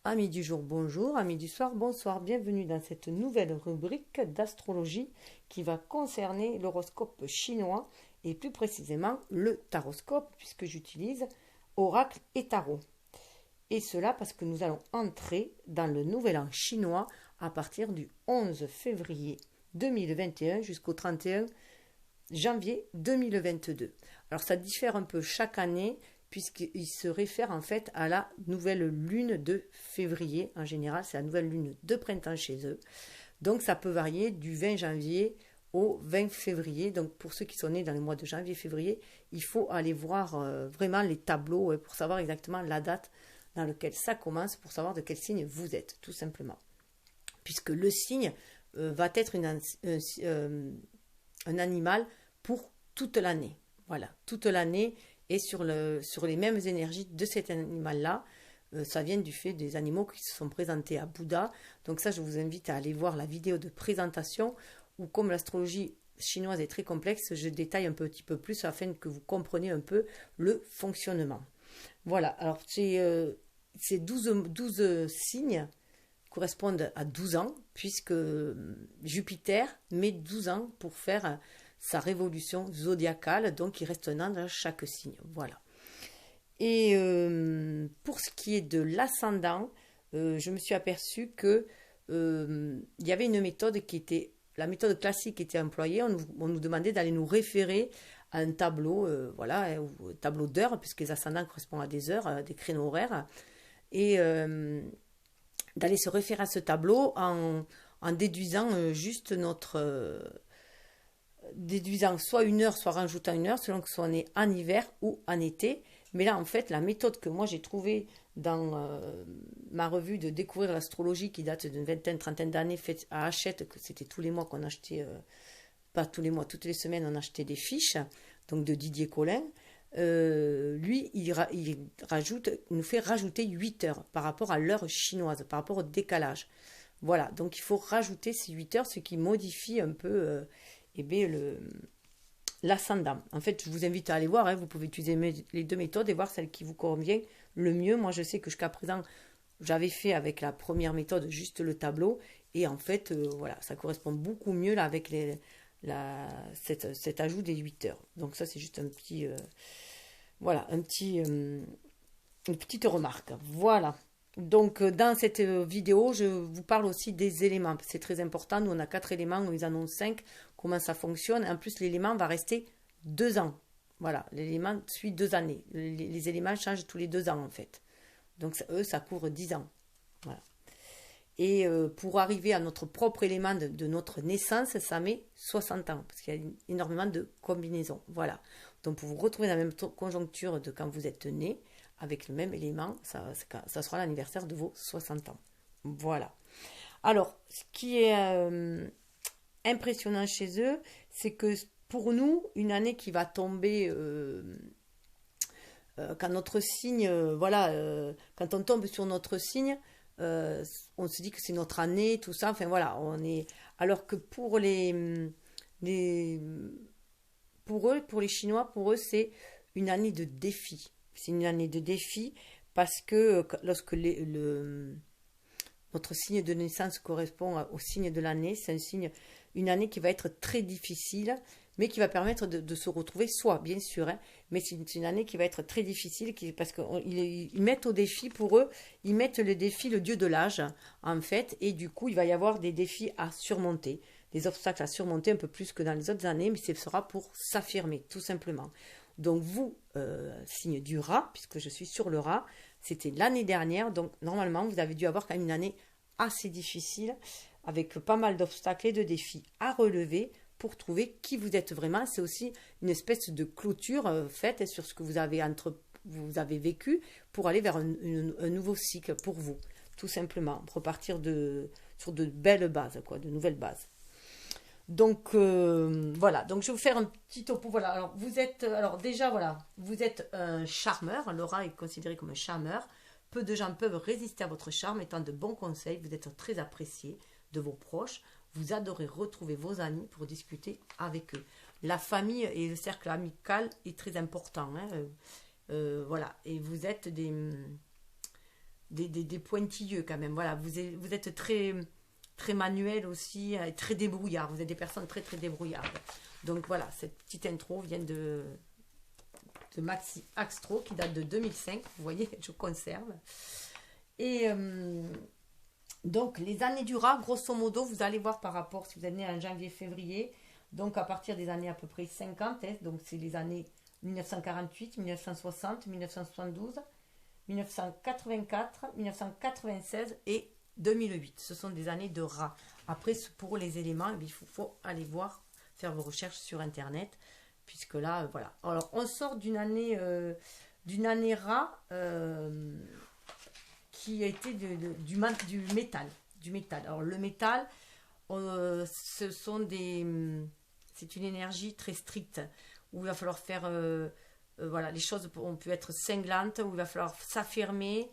Amis du jour, bonjour. Amis du soir, bonsoir. Bienvenue dans cette nouvelle rubrique d'astrologie qui va concerner l'horoscope chinois et plus précisément le taroscope puisque j'utilise oracle et tarot. Et cela parce que nous allons entrer dans le nouvel an chinois à partir du 11 février 2021 jusqu'au 31 janvier 2022. Alors ça diffère un peu chaque année puisqu'il se réfère en fait à la nouvelle lune de février. En général, c'est la nouvelle lune de printemps chez eux. Donc ça peut varier du 20 janvier au 20 février. Donc pour ceux qui sont nés dans les mois de janvier-février, il faut aller voir vraiment les tableaux pour savoir exactement la date dans laquelle ça commence, pour savoir de quel signe vous êtes, tout simplement. Puisque le signe va être un animal pour toute l'année. Voilà, toute l'année. Et sur les mêmes énergies de cet animal-là, ça vient du fait des animaux qui se sont présentés à Bouddha. Donc ça, je vous invite à aller voir la vidéo de présentation où, comme l'astrologie chinoise est très complexe, je détaille un petit peu plus afin que vous compreniez un peu le fonctionnement. Voilà, alors ces 12 signes correspondent à 12 ans, puisque Jupiter met 12 ans pour faire sa révolution zodiacale, donc il reste un an dans chaque signe. Voilà. Et pour ce qui est de l'ascendant, je me suis aperçue que il y avait une méthode qui était, la méthode classique qui était employée, on nous demandait d'aller nous référer à un tableau, voilà, un tableau d'heures, puisque les ascendants correspondent à des heures, des créneaux horaires, et d'aller se référer à ce tableau en déduisant juste déduisant soit une heure, soit rajoutant une heure, selon que soit né en hiver ou en été. Mais là, en fait, la méthode que moi j'ai trouvée dans ma revue de découvrir l'astrologie qui date d'une vingtaine, trentaine d'années, faite à Hachette, que c'était tous les mois qu'on achetait, pas tous les mois, toutes les semaines on achetait des fiches, donc de Didier Collin. Lui, il nous fait rajouter 8 heures par rapport à l'heure chinoise, par rapport au décalage. Voilà, donc il faut rajouter ces 8 heures, ce qui modifie un peu l'ascendant. En fait, je vous invite à aller voir, vous pouvez utiliser les deux méthodes et voir celle qui vous convient le mieux. Moi, je sais que jusqu'à présent, j'avais fait avec la première méthode juste le tableau, et en fait, voilà, ça correspond beaucoup mieux là avec cet ajout des 8 heures. Donc ça, c'est juste un petit... voilà, une petite remarque. Voilà. Donc, dans cette vidéo, je vous parle aussi des éléments. C'est très important. Nous, on a 4 éléments. Ils en ont 5. Comment ça fonctionne. En plus, l'élément va rester 2 ans. Voilà. L'élément suit 2 années. Les éléments changent tous les 2 ans, en fait. Donc, ça couvre 10 ans. Voilà. Et pour arriver à notre propre élément de notre naissance, ça met 60 ans. Parce qu'il y a énormément de combinaisons. Voilà. Donc, pour vous retrouver dans la même conjoncture de quand vous êtes né, avec le même élément, ça sera l'anniversaire de vos 60 ans. Voilà. Alors, ce qui est impressionnant chez eux, c'est que pour nous, une année qui va tomber quand notre signe, quand on tombe sur notre signe, on se dit que c'est notre année, tout ça. Enfin voilà, alors que pour les Chinois, pour eux, c'est une année de défi. C'est une année de défi parce que lorsque notre signe de naissance correspond au signe de l'année, c'est une année qui va être très difficile, mais qui va permettre de se retrouver soi, bien sûr. Mais c'est une année qui va être très difficile parce qu'ils mettent au défi, pour eux, ils mettent le défi, le dieu de l'âge, en fait, et du coup, il va y avoir des défis à surmonter, des obstacles à surmonter un peu plus que dans les autres années, mais ce sera pour s'affirmer, tout simplement. Donc vous, signe du rat, puisque je suis sur le rat, c'était l'année dernière, donc normalement vous avez dû avoir quand même une année assez difficile, avec pas mal d'obstacles et de défis à relever pour trouver qui vous êtes vraiment. C'est aussi une espèce de clôture faite sur ce que vous avez vécu pour aller vers un nouveau cycle pour vous, tout simplement, sur de belles bases, de nouvelles bases. Donc voilà, donc je vais vous faire un petit topo. Voilà, alors vous êtes un charmeur. Le rat est considéré comme un charmeur. Peu de gens peuvent résister à votre charme, étant de bons conseils. Vous êtes très apprécié de vos proches. Vous adorez retrouver vos amis pour discuter avec eux. La famille et le cercle amical est très important. Voilà, et vous êtes des pointilleux quand même. Voilà, vous êtes très, très manuel aussi, très débrouillard. Vous êtes des personnes très, très débrouillardes. Donc voilà, cette petite intro vient de Maxi Axtro qui date de 2005. Vous voyez, je conserve. Et donc, les années du rat, grosso modo, vous allez voir par rapport, si vous êtes né en janvier-février, donc à partir des années à peu près 50, hein, donc c'est les années 1948, 1960, 1972, 1984, 1996 et 2008. Ce sont des années de rat. Après, pour les éléments, il faut aller voir, faire vos recherches sur Internet, puisque là, voilà. Alors, on sort d'une année rat qui a été du métal. Du métal. Alors, le métal, c'est une énergie très stricte, où il va falloir faire... voilà, les choses ont pu être cinglantes, où il va falloir s'affirmer,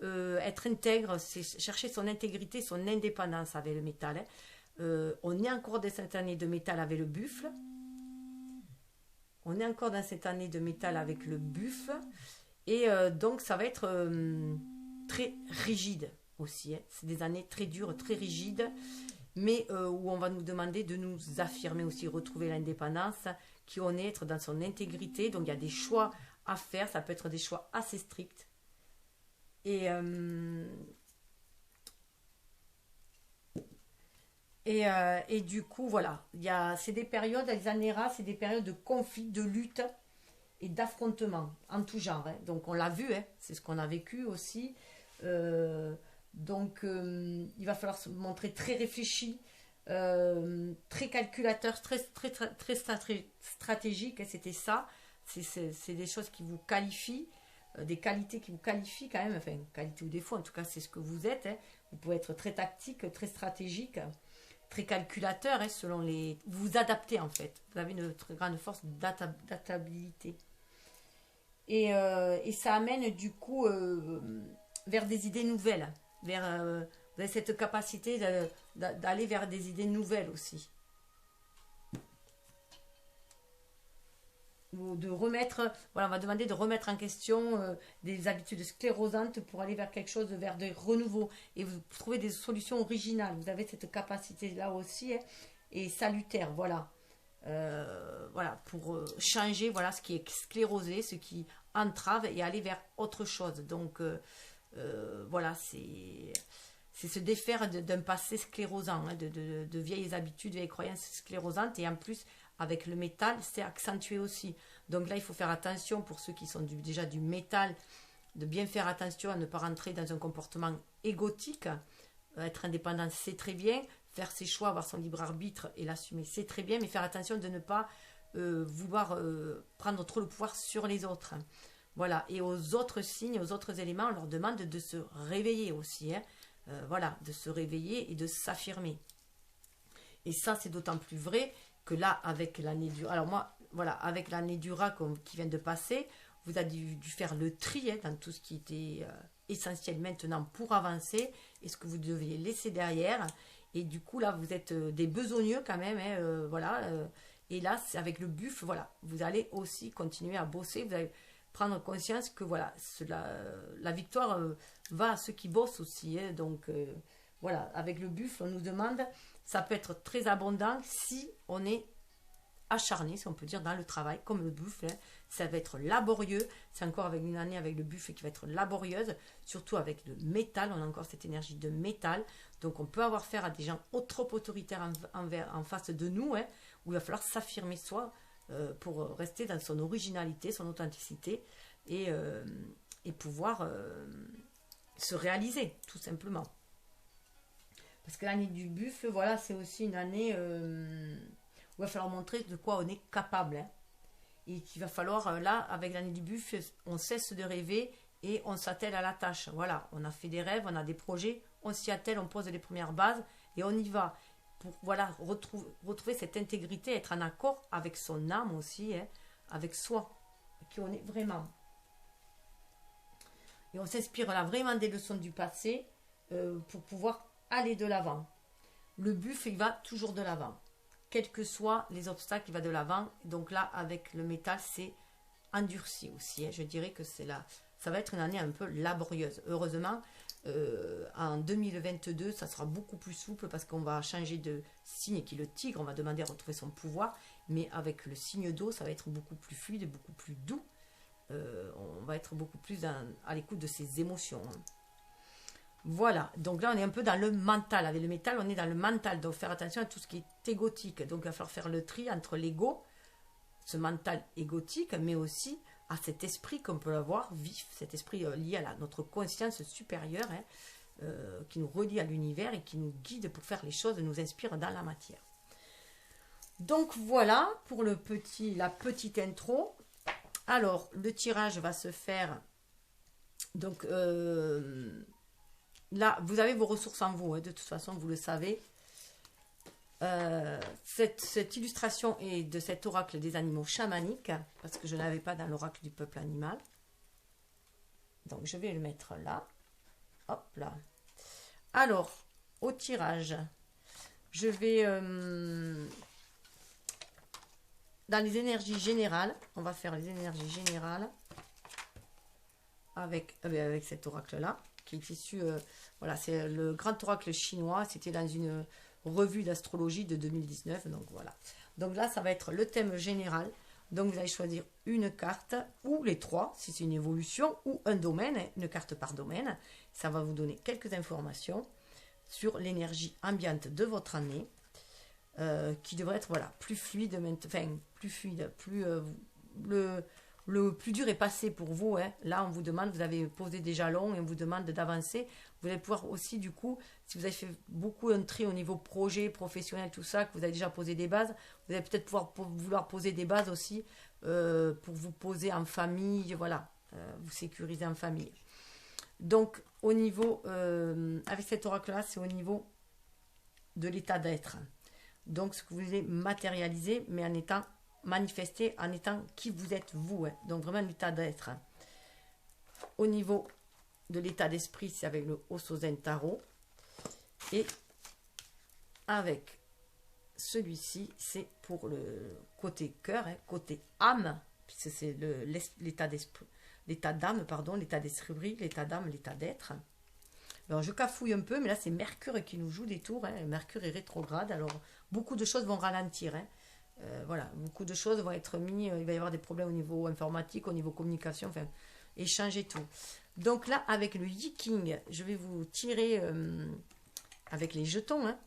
être intègre, c'est chercher son intégrité, son indépendance avec le métal. Hein. On est encore dans cette année de métal avec le buffle. On est encore dans cette année de métal avec le buffle. Et donc, ça va être très rigide aussi. Hein. C'est des années très dures, très rigides, mais où on va nous demander de nous affirmer aussi, retrouver l'indépendance, qui on est, être dans son intégrité. Donc il y a des choix à faire, ça peut être des choix assez stricts. Et du coup, voilà, c'est des périodes, les années rats, c'est des périodes de conflit, de lutte et d'affrontement en tout genre. Hein. Donc on l'a vu, hein, c'est ce qu'on a vécu aussi. Donc il va falloir se montrer très réfléchi, très calculateur, très stratégique. C'était ça. C'est des choses qui vous qualifient, des qualités qui vous qualifient quand même. Enfin, qualité ou défaut, en tout cas, c'est ce que vous êtes. Hein. Vous pouvez être très tactique, très stratégique, très calculateur, hein, selon les. Vous vous adaptez en fait. Vous avez une très grande force d'adaptabilité. Et ça amène du coup vers des idées nouvelles. Vous avez cette capacité d'aller vers des idées nouvelles aussi. De remettre, voilà, on va demander de remettre en question des habitudes sclérosantes pour aller vers quelque chose, vers des renouveaux. Et vous trouvez des solutions originales. Vous avez cette capacité-là aussi, hein, et salutaire, voilà. Voilà, pour changer, voilà, ce qui est sclérosé, ce qui entrave et aller vers autre chose. Donc, voilà, c'est se défaire d'un passé sclérosant, hein, de vieilles habitudes, vieilles croyances sclérosantes. Et en plus, avec le métal, c'est accentué aussi. Donc là, il faut faire attention pour ceux qui sont déjà du métal, de bien faire attention à ne pas rentrer dans un comportement égotique. Être indépendant, c'est très bien. Faire ses choix, avoir son libre arbitre et l'assumer, c'est très bien. Mais faire attention de ne pas vouloir prendre trop le pouvoir sur les autres. Hein. Voilà. Et aux autres signes, aux autres éléments, on leur demande de se réveiller aussi. Hein. Voilà, de se réveiller et de s'affirmer. Et ça, c'est d'autant plus vrai que là, avec l'année du... Alors moi, voilà, avec l'année du rat qui vient de passer, vous avez dû faire le tri, hein, dans tout ce qui était essentiel maintenant pour avancer et ce que vous deviez laisser derrière. Et du coup, là, vous êtes des besogneux quand même, hein, voilà. Et là, avec le buffle, voilà, vous allez aussi continuer à bosser. Vous allez prendre conscience que voilà, la victoire va à ceux qui bossent aussi. Hein, donc, voilà, avec le buffle, on nous demande... Ça peut être très abondant si on est acharné, si on peut dire, dans le travail, comme le buffle. Hein. Ça va être laborieux. C'est encore avec une année avec le buffle qui va être laborieuse, surtout avec le métal. On a encore cette énergie de métal. Donc, on peut avoir affaire à des gens trop autoritaires en face de nous, hein, où il va falloir s'affirmer soi pour rester dans son originalité, son authenticité et pouvoir se réaliser, tout simplement. Parce que l'année du buffle, voilà, c'est aussi une année où il va falloir montrer de quoi on est capable. Hein. Et qu'il va falloir, là, avec l'année du buffle, on cesse de rêver et on s'attelle à la tâche. Voilà, on a fait des rêves, on a des projets, on s'y attelle, on pose les premières bases et on y va. Pour voilà, retrouver cette intégrité, être en accord avec son âme aussi, hein, avec soi, qui on est vraiment. Et on s'inspire là vraiment des leçons du passé pour pouvoir aller de l'avant. Le buffle, il va toujours de l'avant. Quels que soient les obstacles, il va de l'avant. Donc là, avec le métal, c'est endurci aussi. Hein. Je dirais que c'est ça va être une année un peu laborieuse. Heureusement, en 2022, ça sera beaucoup plus souple parce qu'on va changer de signe qui est le tigre. On va demander à retrouver son pouvoir. Mais avec le signe d'eau, ça va être beaucoup plus fluide, beaucoup plus doux. On va être beaucoup plus à l'écoute de ses émotions. Voilà, donc là on est un peu dans le mental. Avec le métal, on est dans le mental. Donc faire attention à tout ce qui est égotique. Donc il va falloir faire le tri entre l'ego, ce mental égotique, mais aussi à cet esprit qu'on peut avoir vif, cet esprit lié à notre conscience supérieure, hein, qui nous relie à l'univers et qui nous guide pour faire les choses, nous inspire dans la matière. Donc voilà pour la petite intro. Alors, le tirage va se faire. Donc là, vous avez vos ressources en vous, hein, de toute façon, vous le savez. Cette illustration est de cet oracle des animaux chamaniques, parce que je n'avais pas dans l'oracle du peuple animal. Donc, je vais le mettre là. Hop là. Alors, au tirage, je vais... dans les énergies générales, on va faire les énergies générales avec cet oracle-là, qui est issu... voilà, c'est le grand oracle chinois. C'était dans une revue d'astrologie de 2019. Donc voilà. Donc là, ça va être le thème général. Donc vous allez choisir une carte ou les trois, si c'est une évolution, ou un domaine, une carte par domaine. Ça va vous donner quelques informations sur l'énergie ambiante de votre année, qui devrait être voilà, plus fluide, le plus dur est passé pour vous. Hein. Là, on vous demande, vous avez posé des jalons et on vous demande d'avancer. Vous allez pouvoir aussi, du coup, si vous avez fait beaucoup un tri au niveau projet, professionnel, tout ça, que vous avez déjà posé des bases, vous allez peut-être vouloir poser des bases aussi pour vous poser en famille, voilà, vous sécuriser en famille. Donc, au niveau, avec cet oracle-là, c'est au niveau de l'état d'être. Donc, ce que vous voulez matérialiser, mais en étant manifesté, en étant qui vous êtes vous. Hein. Donc, vraiment l'état d'être. Au niveau de l'état d'esprit, c'est avec le Hosozen Tarot. Et avec celui-ci, c'est pour le côté cœur, hein, côté âme, puisque c'est l'état d'esprit, l'état d'âme, pardon, l'état d'esprit, l'état d'âme, l'état d'être. Alors, je cafouille un peu, mais là, c'est Mercure qui nous joue des tours. Hein. Mercure est rétrograde, alors beaucoup de choses vont ralentir. Hein. Voilà, beaucoup de choses vont être mises. Il va y avoir des problèmes au niveau informatique, au niveau communication, enfin, échange et tout. Donc là, avec le Yiking, je vais vous tirer avec les jetons. Hein.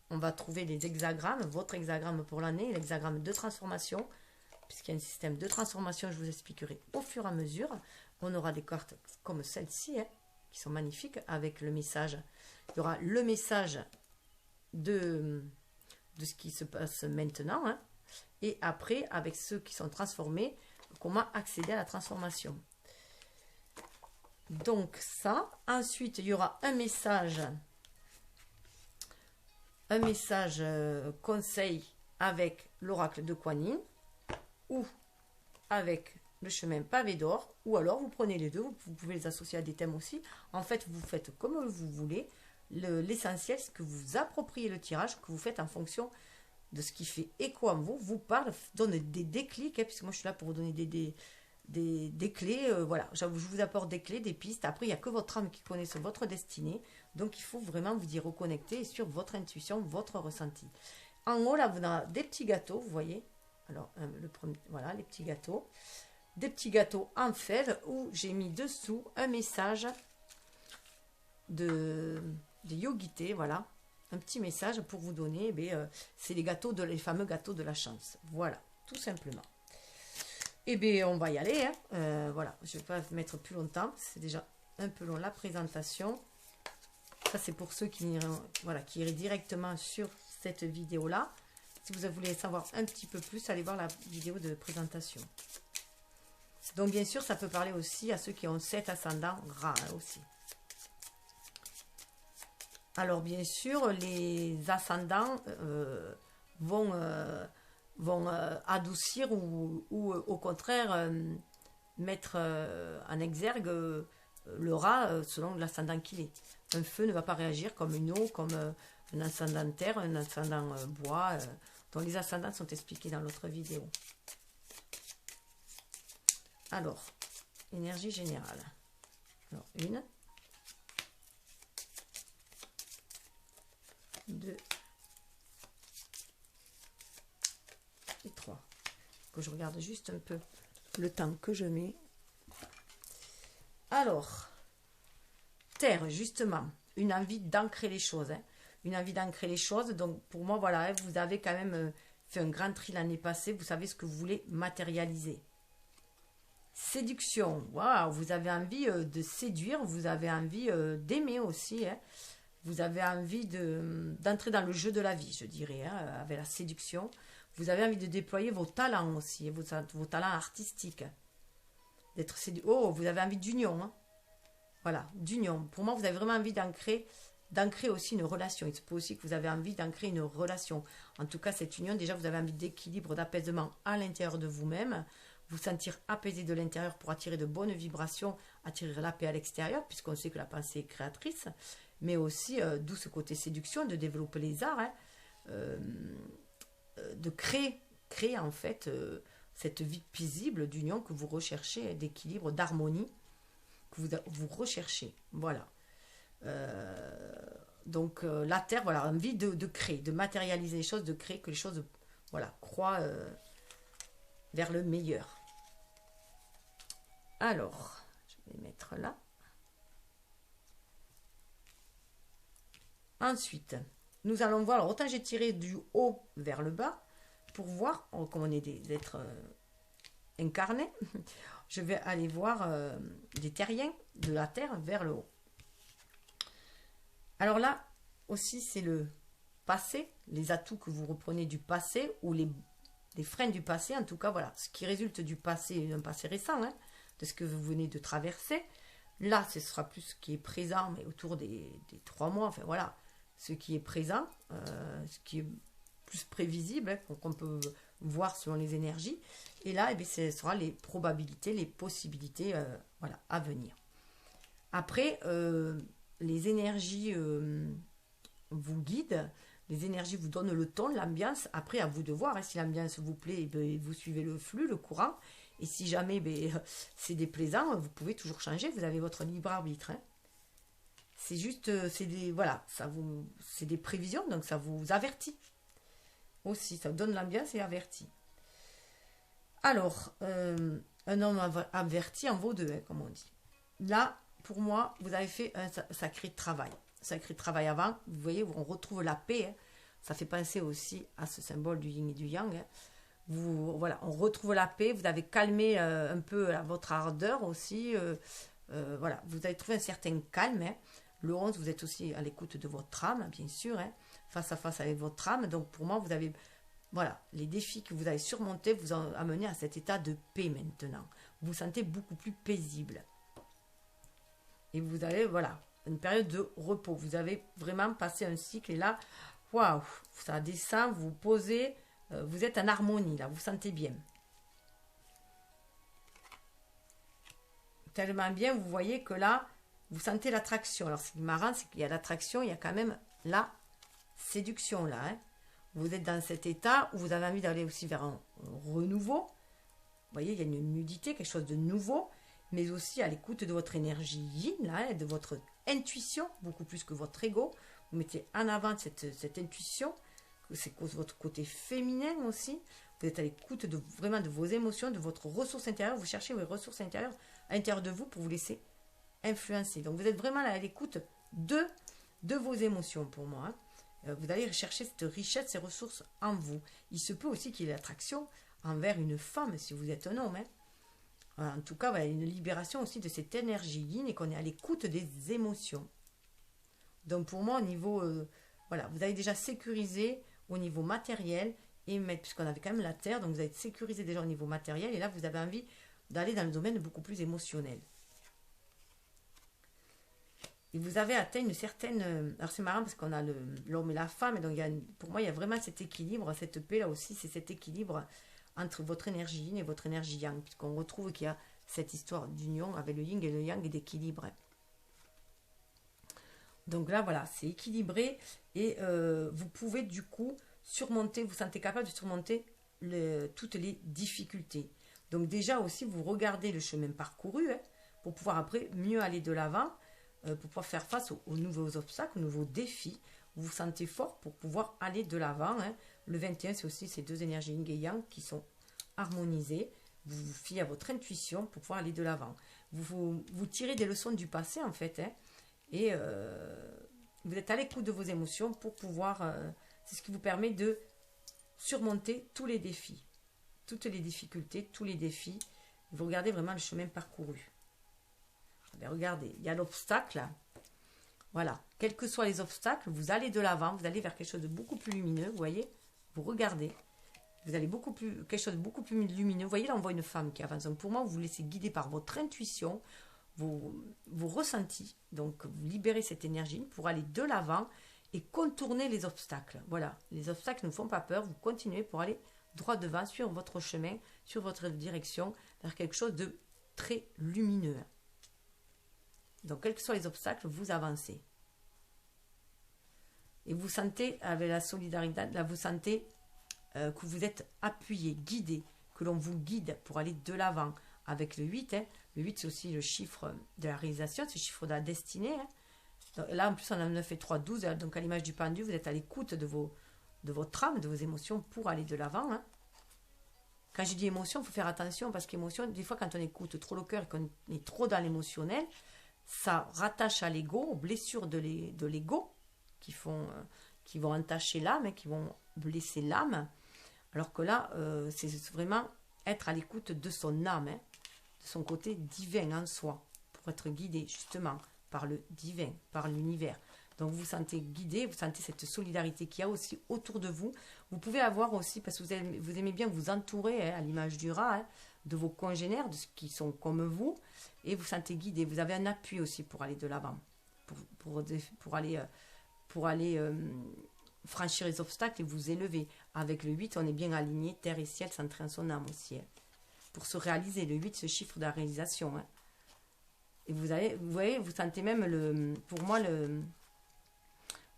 On va trouver les hexagrammes, votre hexagramme pour l'année, l'hexagramme de transformation, puisqu'il y a un système de transformation, je vous expliquerai au fur et à mesure. On aura des cartes comme celle-ci, hein, qui sont magnifiques, avec le message. Il y aura le message de ce qui se passe maintenant, hein, et après, avec ceux qui sont transformés, comment accéder à la transformation. Donc ça, ensuite, il y aura un message conseil avec l'oracle de Kuan Yin, ou avec le chemin pavé d'or, ou alors vous prenez les deux, vous pouvez les associer à des thèmes aussi. En fait, vous faites comme vous voulez. L'essentiel, c'est que vous appropriez le tirage, que vous faites en fonction de ce qui fait écho en vous, vous parle, donne des déclics, hein, puisque moi je suis là pour vous donner des clés, voilà, je vous apporte des clés, des pistes. Après, il n'y a que votre âme qui connaisse votre destinée, donc il faut vraiment vous y reconnecter sur votre intuition, votre ressenti. En haut, là, vous avez des petits gâteaux, vous voyez, alors, le premier, voilà, les petits gâteaux, des petits gâteaux en fève, où j'ai mis dessous un message de Yogité, voilà, un petit message pour vous donner, c'est les fameux gâteaux de la chance. Voilà, tout simplement. Et bien, on va y aller. Hein. Voilà, je ne vais pas mettre plus longtemps. C'est déjà un peu long la présentation. Ça, c'est pour ceux qui iraient directement sur cette vidéo-là. Si vous voulez savoir un petit peu plus, allez voir la vidéo de présentation. Donc, bien sûr, ça peut parler aussi à ceux qui ont 7 ascendants gras aussi. Alors, bien sûr, les ascendants vont adoucir ou au contraire mettre en exergue le rat selon l'ascendant qu'il est. Un feu ne va pas réagir comme une eau, comme un ascendant terre, un ascendant bois. Donc, les ascendants sont expliqués dans l'autre vidéo. Alors, énergie générale. Alors, 1, 2 et 3. Que je regarde juste un peu le temps que je mets. Alors, terre, justement, une envie d'ancrer les choses. Hein. Une envie d'ancrer les choses. Donc, pour moi, voilà, hein, vous avez quand même fait un grand tri l'année passée. Vous savez ce que vous voulez matérialiser. Séduction. Waouh, vous avez envie de séduire. Vous avez envie d'aimer aussi. Hein. Vous avez envie d'entrer dans le jeu de la vie, je dirais, hein, avec la séduction. Vous avez envie de déployer vos talents aussi, vos talents artistiques. D'être séduit. Oh, vous avez envie d'union. Hein. Voilà, d'union. Pour moi, vous avez vraiment envie d'ancrer aussi une relation. Il se peut aussi que vous avez envie d'ancrer une relation. En tout cas, cette union, déjà, vous avez envie d'équilibre, d'apaisement à l'intérieur de vous-même. Vous sentir apaisé de l'intérieur pour attirer de bonnes vibrations, attirer la paix à l'extérieur, puisqu'on sait que la pensée est créatrice. Mais aussi, d'où ce côté séduction, de développer les arts, hein, de créer en fait cette vie paisible d'union que vous recherchez, d'équilibre, d'harmonie que vous recherchez. Voilà. Donc la Terre, voilà, envie de créer, de matérialiser les choses, de créer que les choses, voilà, croient vers le meilleur. Alors, je vais mettre là. Ensuite, nous allons voir, alors autant j'ai tiré du haut vers le bas, pour voir, comme on est des êtres incarnés, je vais aller voir des terriens de la Terre vers le haut. Alors là, aussi, c'est le passé, les atouts que vous reprenez du passé, ou les freins du passé, en tout cas, voilà, ce qui résulte du passé, d'un passé récent, hein, de ce que vous venez de traverser. Là, ce sera plus ce qui est présent, mais autour des 3 mois, enfin voilà, ce qui est présent, ce qui est plus prévisible, hein, qu'on peut voir selon les énergies. Et là, eh bien, ce sera les probabilités, les possibilités voilà, à venir. Après, les énergies vous guident, les énergies vous donnent le ton, l'ambiance. Après, à vous de voir, hein, si l'ambiance vous plaît, eh bien, vous suivez le flux, le courant. Et si jamais c'est déplaisant, vous pouvez toujours changer, vous avez votre libre arbitre. Hein. C'est juste, voilà, c'est des prévisions, donc ça vous avertit. Aussi, ça donne l'ambiance et avertit. Alors, un homme averti en vaut deux, hein, comme on dit. Là, pour moi, vous avez fait un sacré travail. Sacré travail avant, vous voyez, on retrouve la paix. Hein. Ça fait penser aussi à ce symbole du yin et du yang. Hein. Voilà, on retrouve la paix, vous avez calmé un peu votre ardeur aussi. Voilà, vous avez trouvé un certain calme. Hein. Le 11, vous êtes aussi à l'écoute de votre âme, bien sûr, hein, face à face avec votre âme. Donc pour moi, vous avez, voilà, les défis que vous avez surmontés vous ont amené à cet état de paix maintenant. Vous vous sentez beaucoup plus paisible. Et vous avez, voilà, une période de repos. Vous avez vraiment passé un cycle et là, waouh, ça descend, vous posez, vous êtes en harmonie, là, vous vous sentez bien. Tellement bien, vous voyez que là, vous sentez l'attraction. Alors, ce qui est marrant, c'est qu'il y a l'attraction, il y a quand même la séduction, là. Hein. Vous êtes dans cet état où vous avez envie d'aller aussi vers un renouveau. Vous voyez, il y a une nudité, quelque chose de nouveau, mais aussi à l'écoute de votre énergie yin, là, de votre intuition, beaucoup plus que votre ego. Vous mettez en avant cette intuition, c'est votre côté féminin aussi. Vous êtes à l'écoute vraiment de vos émotions, de votre ressource intérieure. Vous cherchez vos ressources intérieures à l'intérieur de vous pour vous laisser influencer. Donc vous êtes vraiment à l'écoute de vos émotions pour moi. Hein. Vous allez rechercher cette richesse, ces ressources en vous. Il se peut aussi qu'il y ait l'attraction envers une femme si vous êtes un homme. Hein. En tout cas, voilà, une libération aussi de cette énergie yin et qu'on est à l'écoute des émotions. Donc pour moi, au niveau, voilà, vous avez déjà sécurisé au niveau matériel, et puisqu'on avait quand même la terre, donc vous avez sécurisé déjà au niveau matériel, et là vous avez envie d'aller dans le domaine beaucoup plus émotionnel. Et vous avez atteint une certaine... Alors c'est marrant parce qu'on a l'homme et la femme, et donc pour moi il y a vraiment cet équilibre, cette paix là aussi, c'est cet équilibre entre votre énergie yin et votre énergie yang, puisqu'on retrouve qu'il y a cette histoire d'union avec le yin et le yang et d'équilibre. Donc là voilà, c'est équilibré et vous pouvez du coup surmonter, vous sentez capable de surmonter toutes les difficultés. Donc déjà aussi vous regardez le chemin parcouru, hein, pour pouvoir après mieux aller de l'avant, pour pouvoir faire face aux nouveaux obstacles, aux nouveaux défis. Vous vous sentez fort pour pouvoir aller de l'avant. Hein. Le 21, c'est aussi ces deux énergies yin et yang qui sont harmonisées. Vous vous fiez à votre intuition pour pouvoir aller de l'avant. Vous tirez des leçons du passé, en fait. Hein, et vous êtes à l'écoute de vos émotions pour pouvoir... c'est ce qui vous permet de surmonter tous les défis. Toutes les difficultés, tous les défis. Vous regardez vraiment le chemin parcouru. Regardez, il y a l'obstacle. Voilà, quels que soient les obstacles, vous allez de l'avant, vous allez vers quelque chose de beaucoup plus lumineux, vous voyez. Vous regardez, vous allez quelque chose de beaucoup plus lumineux. Vous voyez, là, on voit une femme qui avance. Donc, pour moi, vous vous laissez guider par votre intuition, vos ressentis. Donc, vous libérez cette énergie pour aller de l'avant et contourner les obstacles. Voilà, les obstacles ne font pas peur. Vous continuez pour aller droit devant, sur votre chemin, sur votre direction, vers quelque chose de très lumineux. Donc, quels que soient les obstacles, vous avancez. Et vous sentez, avec la solidarité, là, vous sentez que vous êtes appuyé, guidé, que l'on vous guide pour aller de l'avant. Avec le 8, hein. Le 8, c'est aussi le chiffre de la réalisation, c'est le chiffre de la destinée. Hein. Donc, là, en plus, on a 9 et 3, 12. Donc, à l'image du pendu, vous êtes à l'écoute de votre âme, de vos émotions pour aller de l'avant. Hein. Quand je dis émotion, il faut faire attention parce qu'émotion, des fois, quand on écoute trop le cœur et qu'on est trop dans l'émotionnel, ça rattache à l'ego, aux blessures de l'ego qui vont entacher l'âme, et qui vont blesser l'âme. Alors que là, c'est vraiment être à l'écoute de son âme, hein, de son côté divin en soi, pour être guidé justement par le divin, par l'univers. Donc vous vous sentez guidé, vous sentez cette solidarité qu'il y a aussi autour de vous. Vous pouvez avoir aussi, parce que vous aimez bien vous entourer, hein, à l'image du rat, hein, de vos congénères, de ceux qui sont comme vous, et vous sentez guidé. Vous avez un appui aussi pour aller de l'avant, pour aller franchir les obstacles et vous élever. Avec le 8, on est bien aligné, terre et ciel, centré en son âme aussi. Hein. Pour se réaliser, le 8, ce chiffre de la réalisation. Hein. Et vous voyez, vous sentez même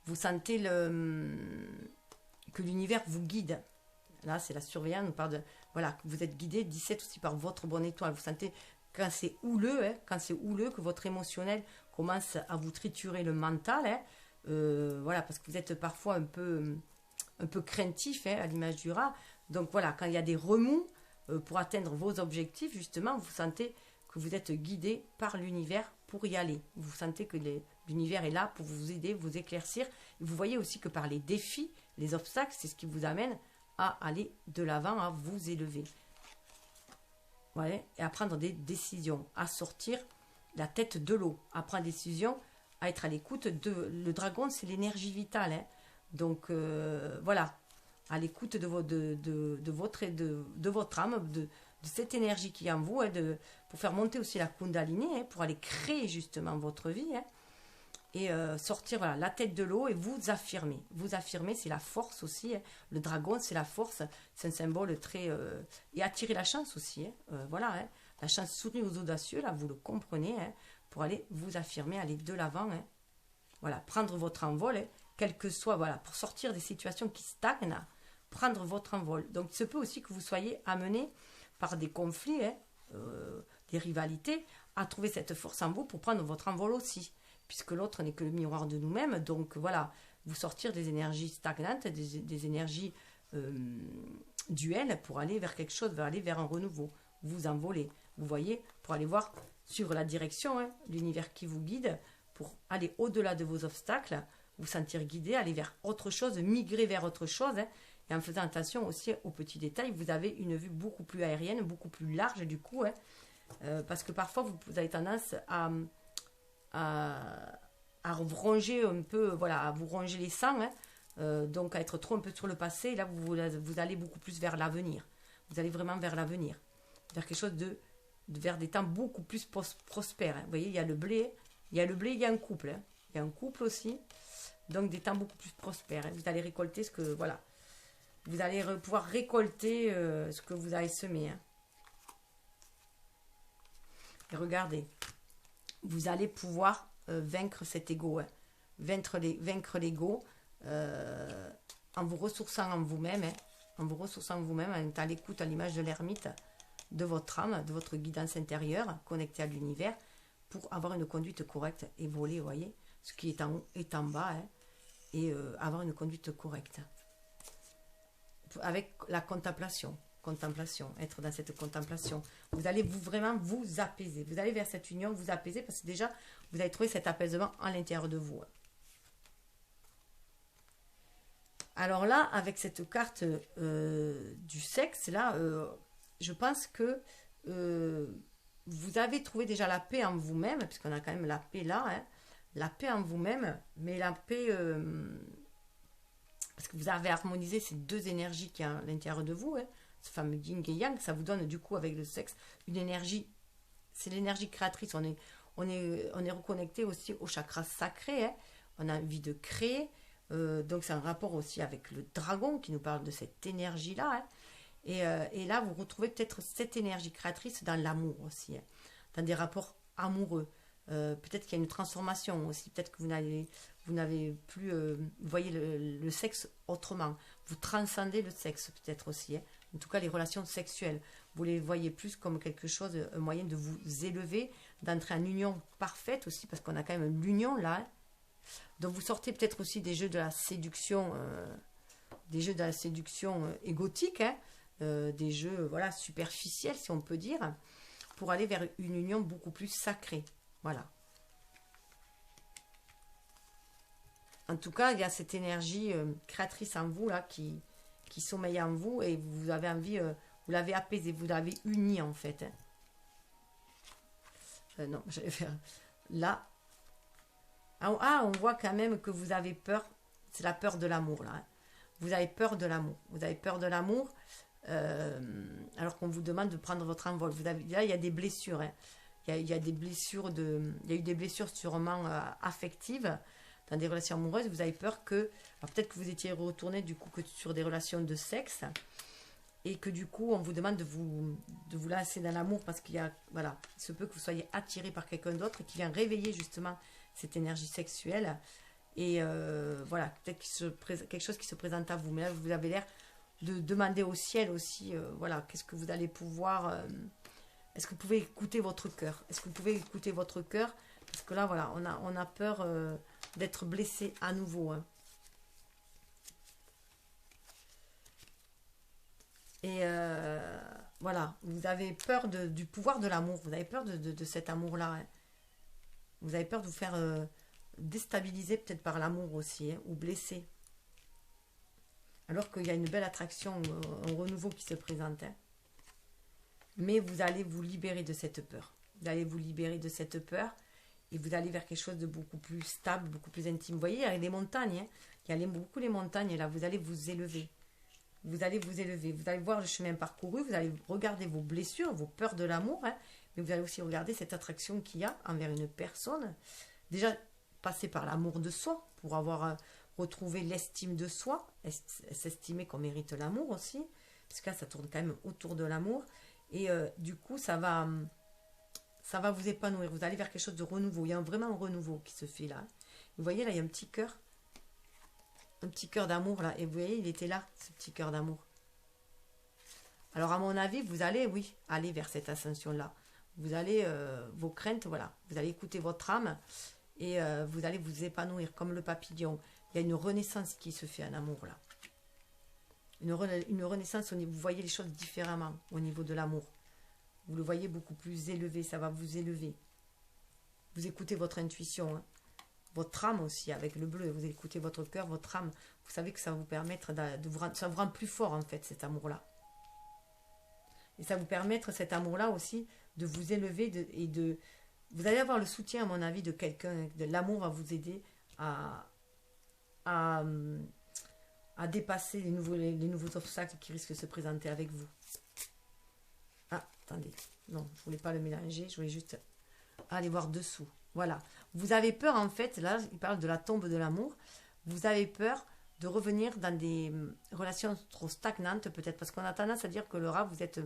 vous sentez que l'univers vous guide. Là, c'est la surveillance, on parle de, voilà, vous êtes guidé, 17 aussi par votre bonne étoile. Vous sentez quand c'est houleux, hein, que votre émotionnel commence à vous triturer le mental, hein, voilà, parce que vous êtes parfois un peu craintif, hein, à l'image du rat. Donc voilà, quand il y a des remous pour atteindre vos objectifs, justement, vous sentez que vous êtes guidé par l'univers pour y aller. Vous sentez que l'univers est là pour vous aider, vous éclaircir. Vous voyez aussi que par les défis, les obstacles, c'est ce qui vous amène à aller de l'avant, à vous élever. Voilà, et à prendre des décisions, à sortir la tête de l'eau, à prendre des décisions, à être à l'écoute le dragon, c'est l'énergie vitale. Hein. Donc, voilà, à l'écoute de votre âme, de cette énergie qui est en vous, hein, pour faire monter aussi la Kundalini, hein, pour aller créer justement votre vie, hein, et sortir, voilà, la tête de l'eau et vous affirmer. Vous affirmer, c'est la force aussi. Hein. Le dragon, c'est la force, c'est un symbole très... et attirer la chance aussi. Hein. Voilà, hein. La chance sourit aux audacieux, là, vous le comprenez, hein, pour aller vous affirmer, aller de l'avant. Hein. Voilà, prendre votre envol, hein, quel que soit, voilà, pour sortir des situations qui stagnent, prendre votre envol. Donc, il se peut aussi que vous soyez amené par des conflits, hein, des rivalités, à trouver cette force en vous pour prendre votre envol aussi, puisque l'autre n'est que le miroir de nous-mêmes. Donc, voilà, vous sortir des énergies stagnantes, des énergies duelles pour aller vers quelque chose, aller vers un renouveau. Vous envoler, vous voyez, pour aller voir, suivre la direction, hein, l'univers qui vous guide, pour aller au-delà de vos obstacles, vous sentir guidé, aller vers autre chose, migrer vers autre chose, hein, et en faisant attention aussi aux petits détails, vous avez une vue beaucoup plus aérienne, beaucoup plus large du coup, hein, parce que parfois vous avez tendance à vous ronger un peu, voilà, à vous ronger les sangs, hein, donc à être trop un peu sur le passé. Et là, vous allez beaucoup plus vers l'avenir. Vous allez vraiment vers l'avenir, vers quelque chose vers des temps beaucoup plus prospères. Hein. Vous voyez, il y a le blé, il y a un couple, hein. Il y a un couple aussi, donc des temps beaucoup plus prospères. Hein. Vous allez récolter ce que, voilà, vous allez pouvoir récolter ce que vous avez semé. Hein. Et regardez, vous allez pouvoir vaincre cet ego, hein. Vaincre l'ego en vous ressourçant en vous-même, hein. En vous ressourçant en vous-même, en étant à l'écoute, à l'image de l'ermite, de votre âme, de votre guidance intérieure, connectée à l'univers, pour avoir une conduite correcte et voler, vous voyez, ce qui est en haut est en bas, hein, et avoir une conduite correcte. Avec la contemplation, être dans cette contemplation. Vous allez vraiment vous apaiser. Vous allez vers cette union, vous apaiser, parce que déjà, vous allez trouver cet apaisement à l'intérieur de vous. Alors là, avec cette carte du sexe, là, je pense que vous avez trouvé déjà la paix en vous-même, puisqu'on a quand même la paix là, hein, la paix en vous-même, mais la paix, parce que vous avez harmonisé ces deux énergies qui sont à l'intérieur de vous, hein, ce fameux yin et yang, ça vous donne du coup avec le sexe une énergie, c'est l'énergie créatrice, on est reconnecté aussi au chakra sacré, hein, on a envie de créer, donc c'est un rapport aussi avec le dragon qui nous parle de cette énergie-là, hein. Et là, vous retrouvez peut-être cette énergie créatrice dans l'amour aussi, hein, dans des rapports amoureux. Peut-être qu'il y a une transformation aussi, peut-être que vous n'avez plus, vous voyez le sexe autrement. Vous transcendez le sexe peut-être aussi, hein. En tout cas les relations sexuelles. Vous les voyez plus comme quelque chose, un moyen de vous élever, d'entrer en union parfaite aussi, parce qu'on a quand même l'union là, hein. Donc vous sortez peut-être aussi des jeux de la séduction, égotique, hein, des jeux voilà, superficiels si on peut dire, pour aller vers une union beaucoup plus sacrée. Voilà. En tout cas, il y a cette énergie créatrice en vous là qui sommeille en vous et vous avez envie, vous l'avez apaisé, vous l'avez uni en fait, hein. Non, j'allais faire là. Ah, on voit quand même que vous avez peur. C'est la peur de l'amour là, hein. Vous avez peur de l'amour. Vous avez peur de l'amour. Alors qu'on vous demande de prendre votre envol. Là, il y a des blessures, hein. Il y a des blessures il y a eu des blessures sûrement affectives dans des relations amoureuses. Vous avez peur que, peut-être que vous étiez retourné du coup que sur des relations de sexe et que du coup on vous demande de vous lancer dans l'amour parce qu'il y a, voilà, il se peut que vous soyez attiré par quelqu'un d'autre qui vient réveiller justement cette énergie sexuelle. Et voilà, peut-être quelque chose qui se présente à vous. Mais là, vous avez l'air de demander au ciel aussi, voilà, qu'est-ce que vous allez pouvoir... est-ce que vous pouvez écouter votre cœur? Est-ce que vous pouvez écouter votre cœur? Parce que là, voilà, on a peur d'être blessé à nouveau, hein. Et voilà, vous avez peur du pouvoir de l'amour. Vous avez peur de cet amour-là, hein. Vous avez peur de vous faire déstabiliser peut-être par l'amour aussi, hein, ou blesser. Alors qu'il y a une belle attraction, un renouveau qui se présente, hein. Mais vous allez vous libérer de cette peur. Vous allez vous libérer de cette peur et vous allez vers quelque chose de beaucoup plus stable, beaucoup plus intime. Vous voyez, il y a les montagnes, hein. Il y a beaucoup les montagnes, et là, vous allez vous élever. Vous allez vous élever. Vous allez voir le chemin parcouru, vous allez regarder vos blessures, vos peurs de l'amour, hein, mais vous allez aussi regarder cette attraction qu'il y a envers une personne. Déjà, passer par l'amour de soi pour avoir retrouvé l'estime de soi, s'estimer qu'on mérite l'amour aussi, parce que là, ça tourne quand même autour de l'amour. Et du coup, ça va vous épanouir. Vous allez vers quelque chose de renouveau. Il y a vraiment un renouveau qui se fait là. Vous voyez, là, il y a un petit cœur d'amour là. Et vous voyez, il était là, ce petit cœur d'amour. Alors, à mon avis, vous allez, oui, aller vers cette ascension-là. Vous allez, vos craintes, voilà. Vous allez écouter votre âme et vous allez vous épanouir comme le papillon. Il y a une renaissance qui se fait en amour là. Une renaissance, vous voyez les choses différemment au niveau de l'amour. Vous le voyez beaucoup plus élevé, ça va vous élever. Vous écoutez votre intuition, hein. Votre âme aussi, avec le bleu. Vous écoutez votre cœur, votre âme. Vous savez que ça va vous permettre ça vous rend plus fort en fait, cet amour-là. Et ça vous permettre, cet amour-là aussi, de vous élever vous allez avoir le soutien, à mon avis, de quelqu'un. L'amour va vous aider à dépasser les nouveaux obstacles qui risquent de se présenter avec vous. Ah, attendez. Non, je ne voulais pas le mélanger. Je voulais juste aller voir dessous. Voilà. Vous avez peur, en fait, là, il parle de la tombe de l'amour. Vous avez peur de revenir dans des relations trop stagnantes, peut-être, parce qu'on a tendance à dire que le rat, vous êtes,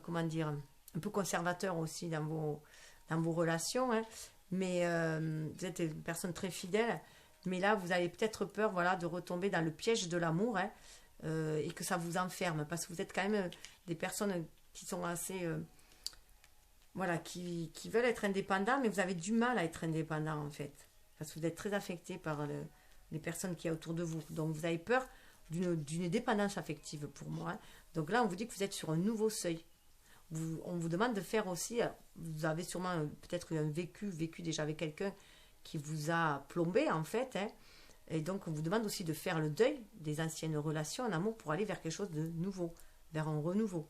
comment dire, un peu conservateur aussi dans vos relations, hein. Mais vous êtes une personne très fidèle. Mais là, vous avez peut-être peur, voilà, de retomber dans le piège de l'amour, hein, et que ça vous enferme. Parce que vous êtes quand même des personnes qui sont assez voilà, qui veulent être indépendants, mais vous avez du mal à être indépendant en fait. Parce que vous êtes très affecté par les personnes qui y a autour de vous. Donc vous avez peur d'une dépendance affective pour moi, hein. Donc là, on vous dit que vous êtes sur un nouveau seuil. On vous demande de faire aussi, vous avez sûrement peut-être eu un vécu déjà avec quelqu'un qui vous a plombé en fait, hein. Et donc on vous demande aussi de faire le deuil des anciennes relations en amour pour aller vers quelque chose de nouveau, vers un renouveau.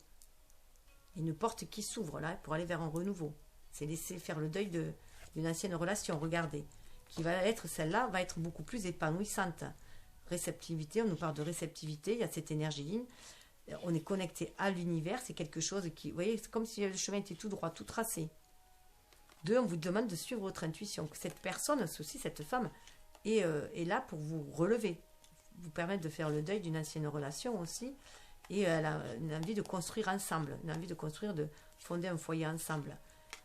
Une porte qui s'ouvre là pour aller vers un renouveau. C'est laisser faire le deuil d'une ancienne relation, regardez. Qui va être, celle-là, va être beaucoup plus épanouissante. Réceptivité, on nous parle de réceptivité, il y a cette énergie ligne. On est connecté à l'univers, c'est quelque chose qui, vous voyez, c'est comme si le chemin était tout droit, tout tracé. Deux, on vous demande de suivre votre intuition. Que cette personne, aussi cette femme, est là pour vous relever, vous permettre de faire le deuil d'une ancienne relation aussi. Et elle a une envie de construire ensemble, une envie de construire, de fonder un foyer ensemble.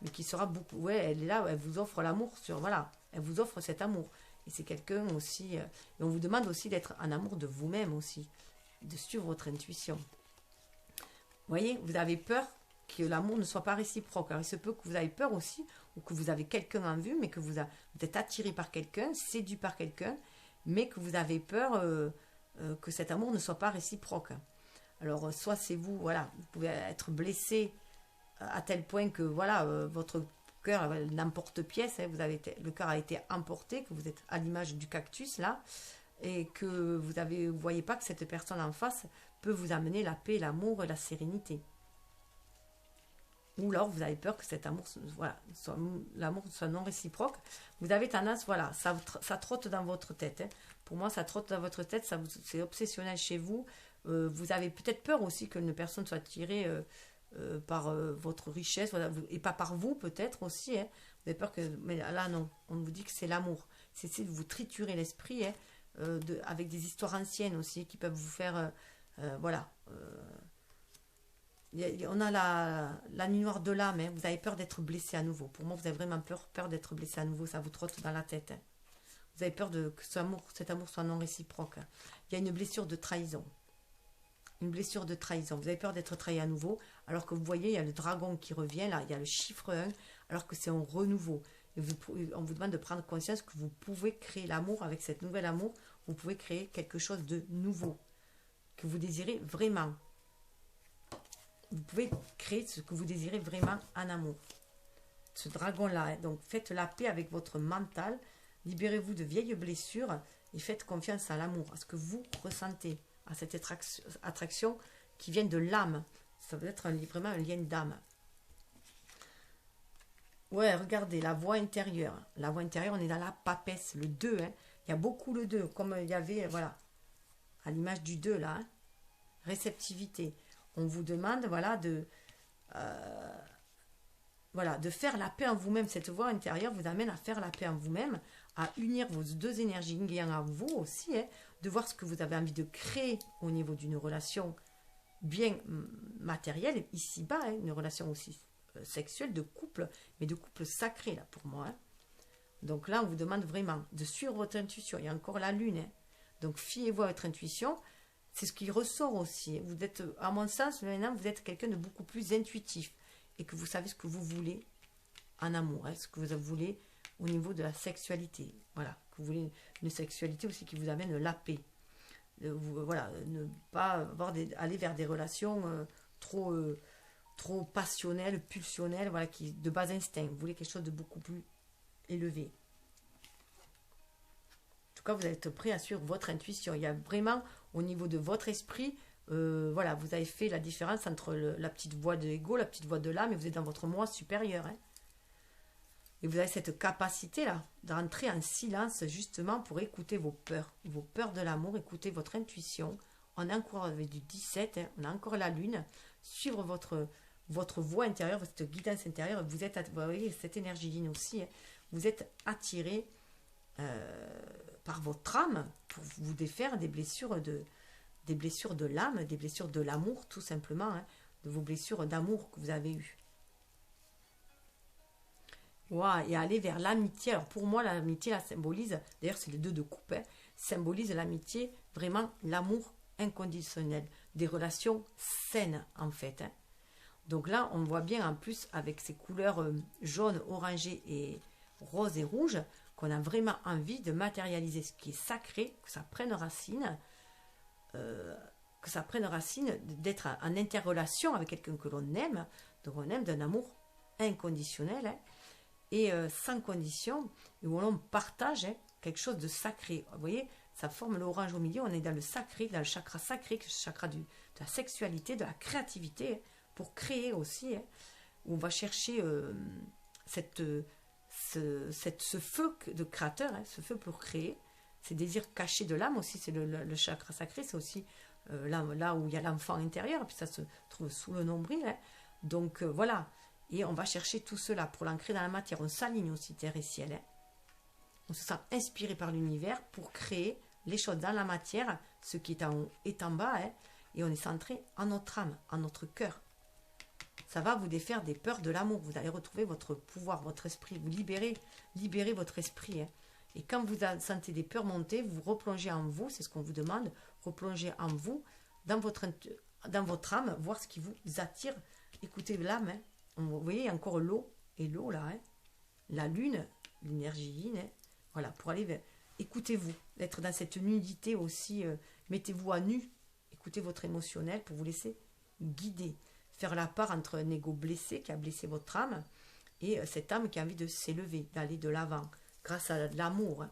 Mais qui sera beaucoup. Ouais, elle est là, elle vous offre l'amour voilà, elle vous offre cet amour. Et c'est quelqu'un aussi. Et on vous demande aussi d'être en amour de vous-même aussi, de suivre votre intuition. Vous voyez, vous avez peur que l'amour ne soit pas réciproque. Alors il se peut que vous avez peur aussi, ou que vous avez quelqu'un en vue, mais que vous êtes attiré par quelqu'un, séduit par quelqu'un, mais que vous avez peur que cet amour ne soit pas réciproque. Alors, soit c'est vous, voilà, vous pouvez être blessé à tel point que, voilà, votre cœur n'emporte-pièce, hein, le cœur a été emporté, que vous êtes à l'image du cactus, là, et que vous ne voyez pas que cette personne en face peut vous amener la paix, l'amour et la sérénité. Ou alors, vous avez peur que cet amour, voilà, l'amour soit non réciproque. Vous avez tendance, voilà, ça trotte dans votre tête, hein. Pour moi, ça trotte dans votre tête, c'est obsessionnel chez vous. Vous avez peut-être peur aussi qu'une personne soit attirée par votre richesse, voilà, et pas par vous peut-être aussi, hein. Vous avez peur que... Mais là non, on vous dit que c'est l'amour. C'est essayer de vous triturer l'esprit, hein, avec des histoires anciennes aussi qui peuvent vous faire... voilà. On a la nuit noire de l'âme, hein. Vous avez peur d'être blessé à nouveau. Pour moi, vous avez vraiment peur d'être blessé à nouveau. Ça vous trotte dans la tête, hein. Vous avez peur que cet amour soit non réciproque, hein. Il y a une blessure de trahison. Une blessure de trahison. Vous avez peur d'être trahi à nouveau, alors que vous voyez, il y a le dragon qui revient, là, il y a le chiffre 1, alors que c'est un renouveau. Et on vous demande de prendre conscience que vous pouvez créer l'amour, avec cet nouvel amour, vous pouvez créer quelque chose de nouveau, que vous désirez vraiment. Vous pouvez créer ce que vous désirez vraiment en amour. Ce dragon-là, hein. Donc faites la paix avec votre mental, libérez-vous de vieilles blessures et faites confiance à l'amour, à ce que vous ressentez, à cette attraction qui vient de l'âme. Ça veut être vraiment un lien d'âme. Ouais, regardez, la voix intérieure. La voix intérieure, on est dans la papesse, le 2. Hein. Il y a beaucoup le 2, comme il y avait, voilà, à l'image du 2, là. Hein. Réceptivité. On vous demande, voilà, de faire la paix en vous-même. Cette voix intérieure vous amène à faire la paix en vous-même, à unir vos deux énergies yin à vous aussi, hein, de voir ce que vous avez envie de créer au niveau d'une relation bien matérielle, ici-bas, hein, une relation aussi sexuelle, de couple, mais de couple sacré, là, pour moi. Hein. Donc là, on vous demande vraiment de suivre votre intuition. Il y a encore la lune. Hein. Donc, fiez-vous à votre intuition. C'est ce qui ressort aussi. Vous êtes, à mon sens, maintenant, vous êtes quelqu'un de beaucoup plus intuitif et que vous savez ce que vous voulez en amour, hein, ce que vous voulez au niveau de la sexualité. Voilà, que vous voulez une sexualité aussi qui vous amène la paix. Voilà, ne pas aller vers des relations trop passionnelles, pulsionnelles, voilà, de bas instinct. Vous voulez quelque chose de beaucoup plus élevé. En tout cas, vous êtes prêt à suivre votre intuition. Il y a vraiment, au niveau de votre esprit, voilà, vous avez fait la différence entre la petite voix de l'ego, la petite voix de l'âme, et vous êtes dans votre moi supérieur. Hein. Et vous avez cette capacité-là d'entrer en silence justement pour écouter vos peurs de l'amour, écouter votre intuition. On a encore avec du 17, hein, on a encore la lune, suivre votre voix intérieure, votre guidance intérieure. Vous voyez cette énergie ligne aussi, hein, vous êtes attiré par votre âme pour vous défaire des blessures de l'âme, des blessures de l'amour tout simplement, hein, de vos blessures d'amour que vous avez eues. Wow, et aller vers l'amitié. Alors pour moi, l'amitié, la symbolise, d'ailleurs c'est les 2 de coupe, hein, symbolise l'amitié, vraiment l'amour inconditionnel, des relations saines en fait. Hein. Donc là, on voit bien en plus avec ces couleurs jaune, orangé et rose et rouge, qu'on a vraiment envie de matérialiser ce qui est sacré, que ça prenne racine, d'être en interrelation avec quelqu'un que l'on aime, donc on aime d'un amour inconditionnel, hein, et sans condition, et où l'on partage quelque chose de sacré. Vous voyez, ça forme l'orange au milieu, on est dans le sacré, dans le chakra sacré, le chakra de la sexualité, de la créativité, hein, pour créer aussi, hein, où on va chercher ce feu de créateur, hein, ce feu pour créer, ces désirs cachés de l'âme aussi, c'est le chakra sacré, c'est aussi là où il y a l'enfant intérieur, puis ça se trouve sous le nombril, hein. Donc voilà, et on va chercher tout cela pour l'ancrer dans la matière, on s'aligne aussi terre et ciel, hein. On se sent inspiré par l'univers pour créer les choses dans la matière, ce qui est en haut est en bas, hein, et on est centré en notre âme, en notre cœur. Ça va vous défaire des peurs de l'amour. Vous allez retrouver votre pouvoir, votre esprit. Vous libérez votre esprit, hein. Et quand vous sentez des peurs monter, vous replongez en vous, c'est ce qu'on vous demande, replongez en vous, dans votre âme, voir ce qui vous attire. Écoutez l'âme, hein. Vous voyez encore l'eau, et l'eau là, hein. La lune, l'énergie yin, hein. Voilà, pour aller vers... Écoutez-vous, être dans cette nudité aussi, mettez-vous à nu, écoutez votre émotionnel pour vous laisser guider. Faire la part entre un ego blessé qui a blessé votre âme et cette âme qui a envie de s'élever, d'aller de l'avant, grâce à l'amour. Hein.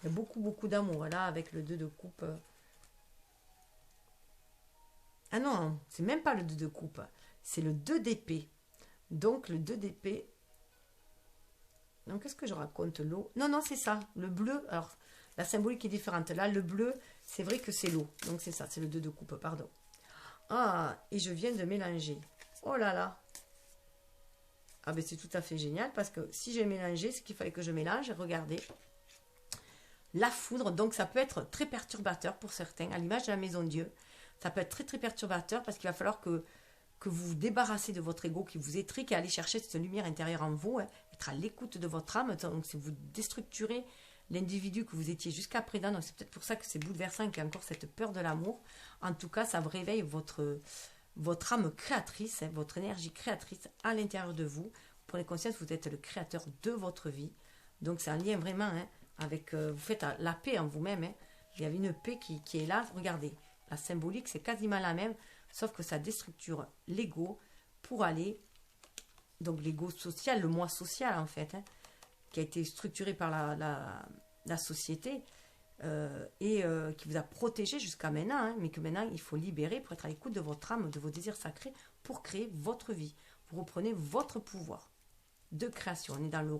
Il y a beaucoup, beaucoup d'amour. Là, avec le 2 de coupe. Ah non, c'est même pas le 2 de coupe, c'est le 2 d'épée. Donc, le 2 d'épée. Donc, qu'est-ce que je raconte? L'eau. Non, non, c'est ça. Le bleu. Alors, la symbolique est différente. Là, le bleu, c'est vrai que c'est l'eau. Donc, c'est ça. C'est le 2 de coupe, pardon. Ah, et je viens de mélanger. Oh là là. Ah ben c'est tout à fait génial parce que si j'ai mélangé, ce qu'il fallait que je mélange, regardez. La foudre, donc ça peut être très perturbateur pour certains, à l'image de la maison de Dieu. Ça peut être très très perturbateur parce qu'il va falloir que vous vous débarrassez de votre ego qui vous étrique et aller chercher cette lumière intérieure en vous, hein, être à l'écoute de votre âme. Donc si vous déstructurez l'individu que vous étiez jusqu'à présent, donc c'est peut-être pour ça que c'est bouleversant qu'il y a encore cette peur de l'amour. En tout cas, ça vous réveille votre âme créatrice, hein, votre énergie créatrice à l'intérieur de vous. Vous prenez conscience que vous êtes le créateur de votre vie. Donc c'est un lien vraiment, hein, avec, vous faites la paix en vous-même. Hein. Il y a une paix qui est là. Regardez, la symbolique, c'est quasiment la même, sauf que ça déstructure l'ego pour aller, donc l'ego social, le moi social en fait, hein, qui a été structuré par la société et qui vous a protégé jusqu'à maintenant, hein, mais que maintenant il faut libérer pour être à l'écoute de votre âme, de vos désirs sacrés, pour créer votre vie. Vous reprenez votre pouvoir de création. On est dans le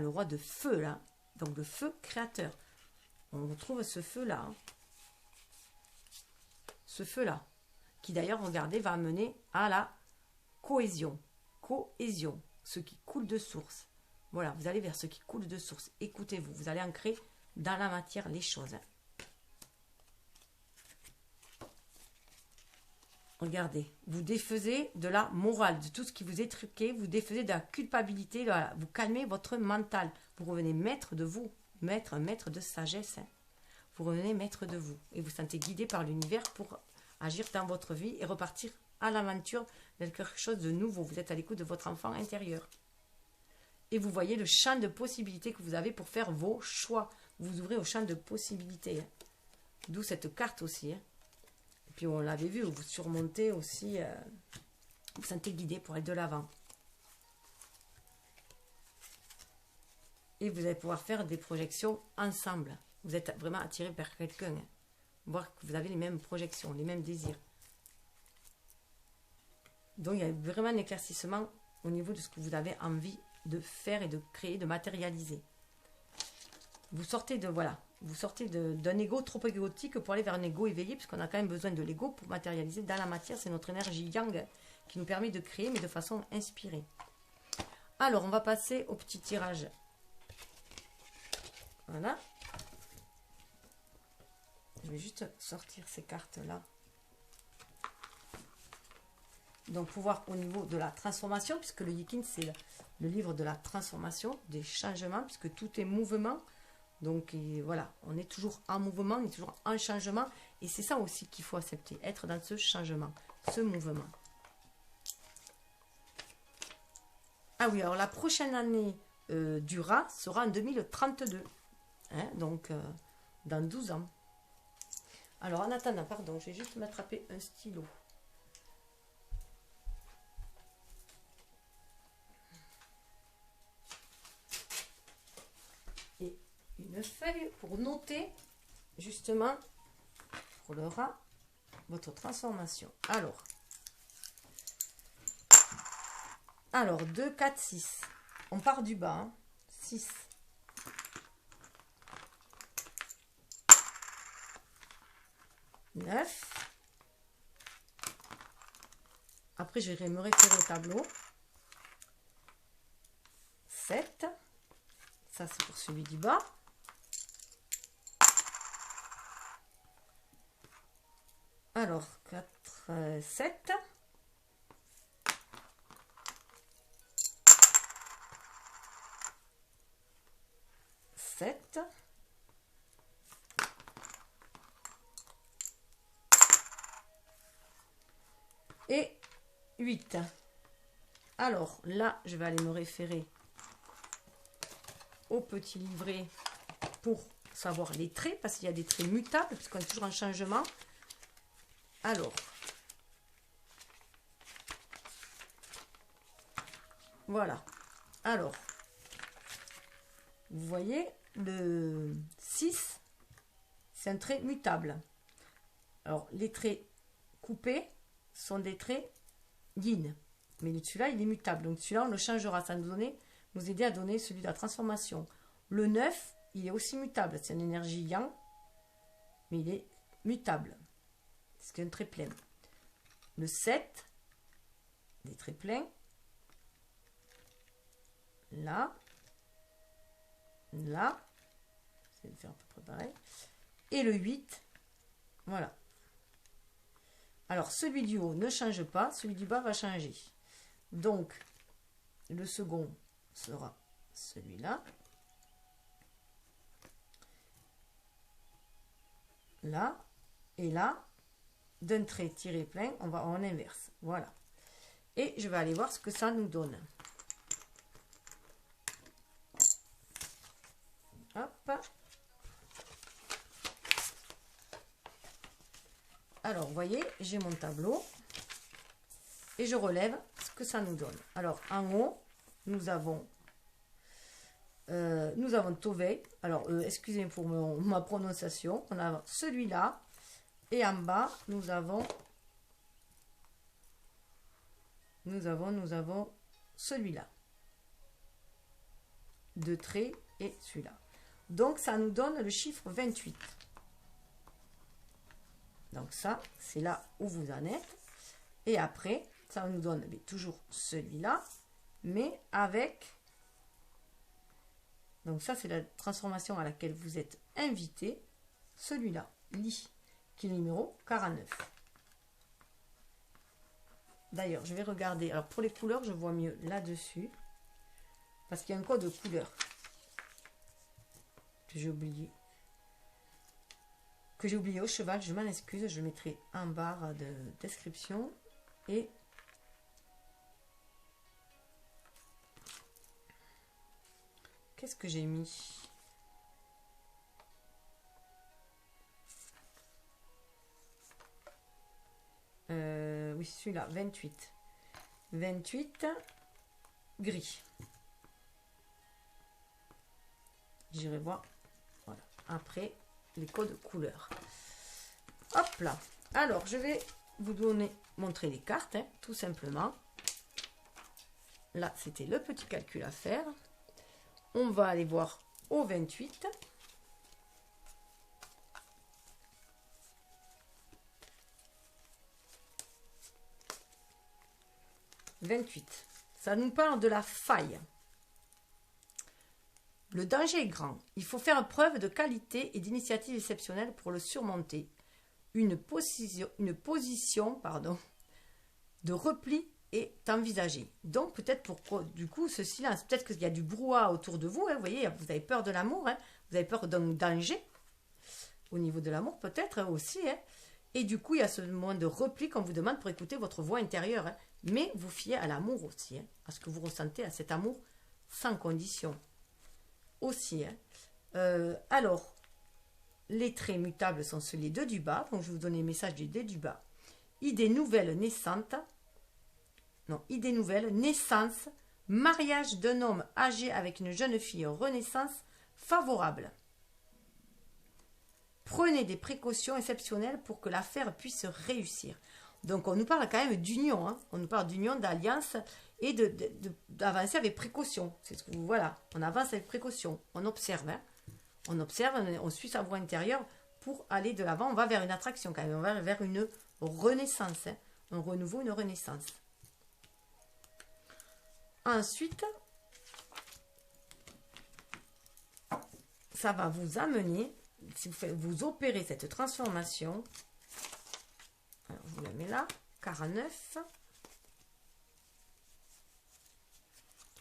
roi de feu là, donc le feu créateur. On retrouve ce feu là, hein. Ce feu là, qui d'ailleurs, regardez, va amener à la cohésion, ce qui coule de source. Voilà, vous allez vers ce qui coule de source. Écoutez-vous, vous allez ancrer dans la matière les choses. Regardez, vous défaisez de la morale, de tout ce qui vous est truqué, vous défaisez de la culpabilité, vous calmez votre mental. Vous revenez maître de vous, maître de sagesse. Hein. Vous revenez maître de vous et vous sentez guidé par l'univers pour agir dans votre vie et repartir à l'aventure de quelque chose de nouveau. Vous êtes à l'écoute de votre enfant intérieur. Et vous voyez le champ de possibilités que vous avez pour faire vos choix. Vous ouvrez au champ de possibilités. Hein. D'où cette carte aussi. Hein. Et puis on l'avait vu, vous surmontez aussi, vous vous sentez guidé pour aller de l'avant. Et vous allez pouvoir faire des projections ensemble. Vous êtes vraiment attiré vers quelqu'un. Hein. Voir que vous avez les mêmes projections, les mêmes désirs. Donc il y a vraiment un éclaircissement au niveau de ce que vous avez envie de faire et de créer, de matérialiser. Vous sortez d'un ego trop égotique pour aller vers un ego éveillé, puisqu'on a quand même besoin de l'ego pour matérialiser dans la matière. C'est notre énergie yang qui nous permet de créer, mais de façon inspirée. Alors, on va passer au petit tirage. Voilà. Je vais juste sortir ces cartes-là. Donc, pour voir au niveau de la transformation, puisque le Yikin, c'est le livre de la transformation, des changements, puisque tout est mouvement. Donc, voilà, on est toujours en mouvement, on est toujours en changement. Et c'est ça aussi qu'il faut accepter, être dans ce changement. ce mouvement. Ah oui, alors la prochaine année du rat sera en 2032. Hein, donc, dans 12 ans. Alors, en attendant, pardon, je vais juste m'attraper un stylo. Et une feuille pour noter, justement, pour le rat, votre transformation. Alors 2, 4, 6. On part du bas. Hein. 6. 9. Après, je vais me référer au tableau. 7. Ça, c'est pour celui du bas. Alors, 4, 7. 7. Et 8. Alors, là, je vais aller me référer au petit livret pour savoir les traits, parce qu'il y a des traits mutables, puisqu'on est toujours en changement. Alors, voilà. Alors, vous voyez, le 6, c'est un trait mutable. Alors, les traits coupés sont des traits yin. Mais celui-là, il est mutable. Donc, celui-là, on le changera. Ça nous aider à donner celui de la transformation. Le 9, il est aussi mutable. C'est une énergie yang, mais il est mutable. C'est un trait plein. Le 7, des traits pleins. Là. Là. Je vais faire à peu près pareil. Et le 8, voilà. Alors, celui du haut ne change pas. Celui du bas va changer. Donc, le second sera celui-là. Là. Et là, d'un trait tiré plein, on va en inverse. Voilà. Et je vais aller voir ce que ça nous donne. Hop. Alors, vous voyez, j'ai mon tableau. Et je relève ce que ça nous donne. Alors, en haut, nous avons Tovei. Alors, excusez-moi pour ma prononciation. On a celui-là. Et en bas, nous avons celui-là. De traits et celui-là. Donc, ça nous donne le chiffre 28. Donc, ça, c'est là où vous en êtes. Et après, ça nous donne toujours celui-là, mais avec... Donc, ça, c'est la transformation à laquelle vous êtes invité. Celui-là, Li, qui est le numéro 49. D'ailleurs, je vais regarder. Alors, pour les couleurs, je vois mieux là-dessus. Parce qu'il y a un code de couleur. Que j'ai oublié. Que j'ai oublié au cheval. Je m'en excuse. Je mettrai en barre de description. Et qu'est-ce que j'ai mis? Oui, celui-là, 28. 28, gris. J'irai voir. Voilà. Après, les codes couleurs. Hop là. Alors, je vais vous montrer les cartes, hein, tout simplement. Là, c'était le petit calcul à faire. On va aller voir au 28. 28. Ça nous parle de la faille. Le danger est grand. Il faut faire preuve de qualité et d'initiative exceptionnelle pour le surmonter. Une position de repli est envisagée. Donc, peut-être pourquoi, du coup, ce silence, peut-être qu'il y a du brouhaha autour de vous. Hein, vous voyez, vous avez peur de l'amour. Hein, vous avez peur d'un danger. Au niveau de l'amour, peut-être aussi. Hein, Et du coup, il y a ce moment de repli qu'on vous demande pour écouter votre voix intérieure. Hein. Mais vous fiez à l'amour aussi, hein, à ce que vous ressentez, à cet amour sans condition aussi. Hein. Alors, les traits mutables sont ceux les deux du bas. Donc, je vais vous donner le message des deux du bas. Idée nouvelle naissante. Non, idée nouvelle, naissance, mariage d'un homme âgé avec une jeune fille, renaissance favorable. Prenez des précautions exceptionnelles pour que l'affaire puisse réussir. Donc, on nous parle quand même d'union. Hein. On nous parle d'union, d'alliance et d'avancer avec précaution. C'est ce que voilà, on avance avec précaution. On observe. Hein. On observe, on suit sa voie intérieure pour aller de l'avant. On va vers une attraction quand même. On va vers une renaissance. Hein. Un renouveau, une renaissance. Ensuite, ça va vous amener, si vous opérez cette transformation, alors je vous la mets là, 49,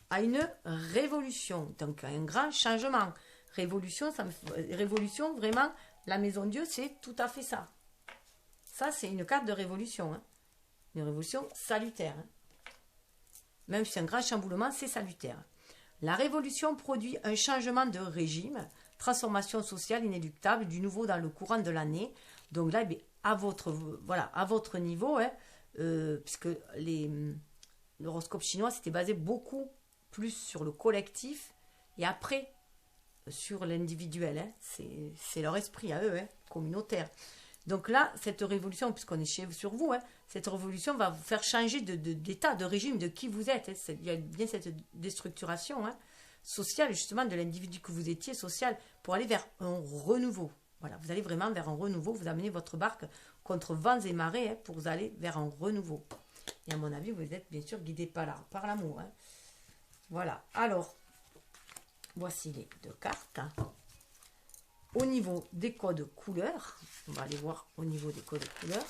à une révolution, donc un grand changement. Révolution, révolution, vraiment, la maison Dieu, c'est tout à fait ça. Ça, c'est une carte de révolution, hein. Une révolution salutaire. Hein. Même si c'est un grand chamboulement, c'est salutaire. La révolution produit un changement de régime, transformation sociale inéluctable, du nouveau dans le courant de l'année. Donc là, à votre niveau, hein, puisque l'horoscope chinois, c'était basé beaucoup plus sur le collectif et après sur l'individuel. Hein. C'est leur esprit à eux, hein, communautaire. Donc là, cette révolution, puisqu'on est sur vous, hein, cette révolution va vous faire changer d'état, de régime, de qui vous êtes. Hein. Il y a bien cette déstructuration hein, sociale, justement, de l'individu que vous étiez, social, pour aller vers un renouveau. Voilà, vous allez vraiment vers un renouveau, vous amenez votre barque contre vents et marées hein, pour aller vers un renouveau. Et à mon avis, vous êtes bien sûr guidé par l'amour. Hein. Voilà, alors, voici les deux cartes. Au niveau des codes couleurs, on va aller voir au niveau des codes couleurs.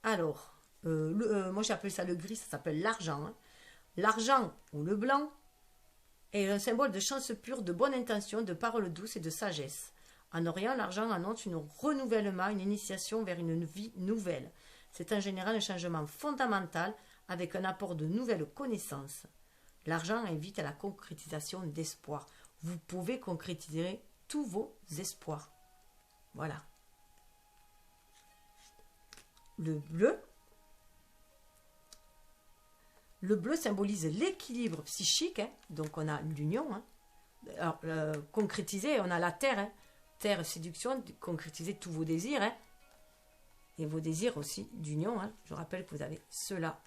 Alors, moi j'appelle ça le gris, ça s'appelle l'argent. Hein. L'argent ou le blanc est un symbole de chance pure, de bonne intention, de paroles douces et de sagesse. En Orient, l'argent annonce un renouvellement, une initiation vers une vie nouvelle. C'est en général un changement fondamental avec un apport de nouvelles connaissances. L'argent invite à la concrétisation d'espoir. Vous pouvez concrétiser tous vos espoirs. Voilà. Le bleu symbolise l'équilibre psychique. Hein. Donc on a l'union. Hein. Alors, concrétiser, on a la terre. Hein. Terre, séduction, concrétiser tous vos désirs. Hein. Et vos désirs aussi d'union. Hein. Je rappelle que vous avez cela.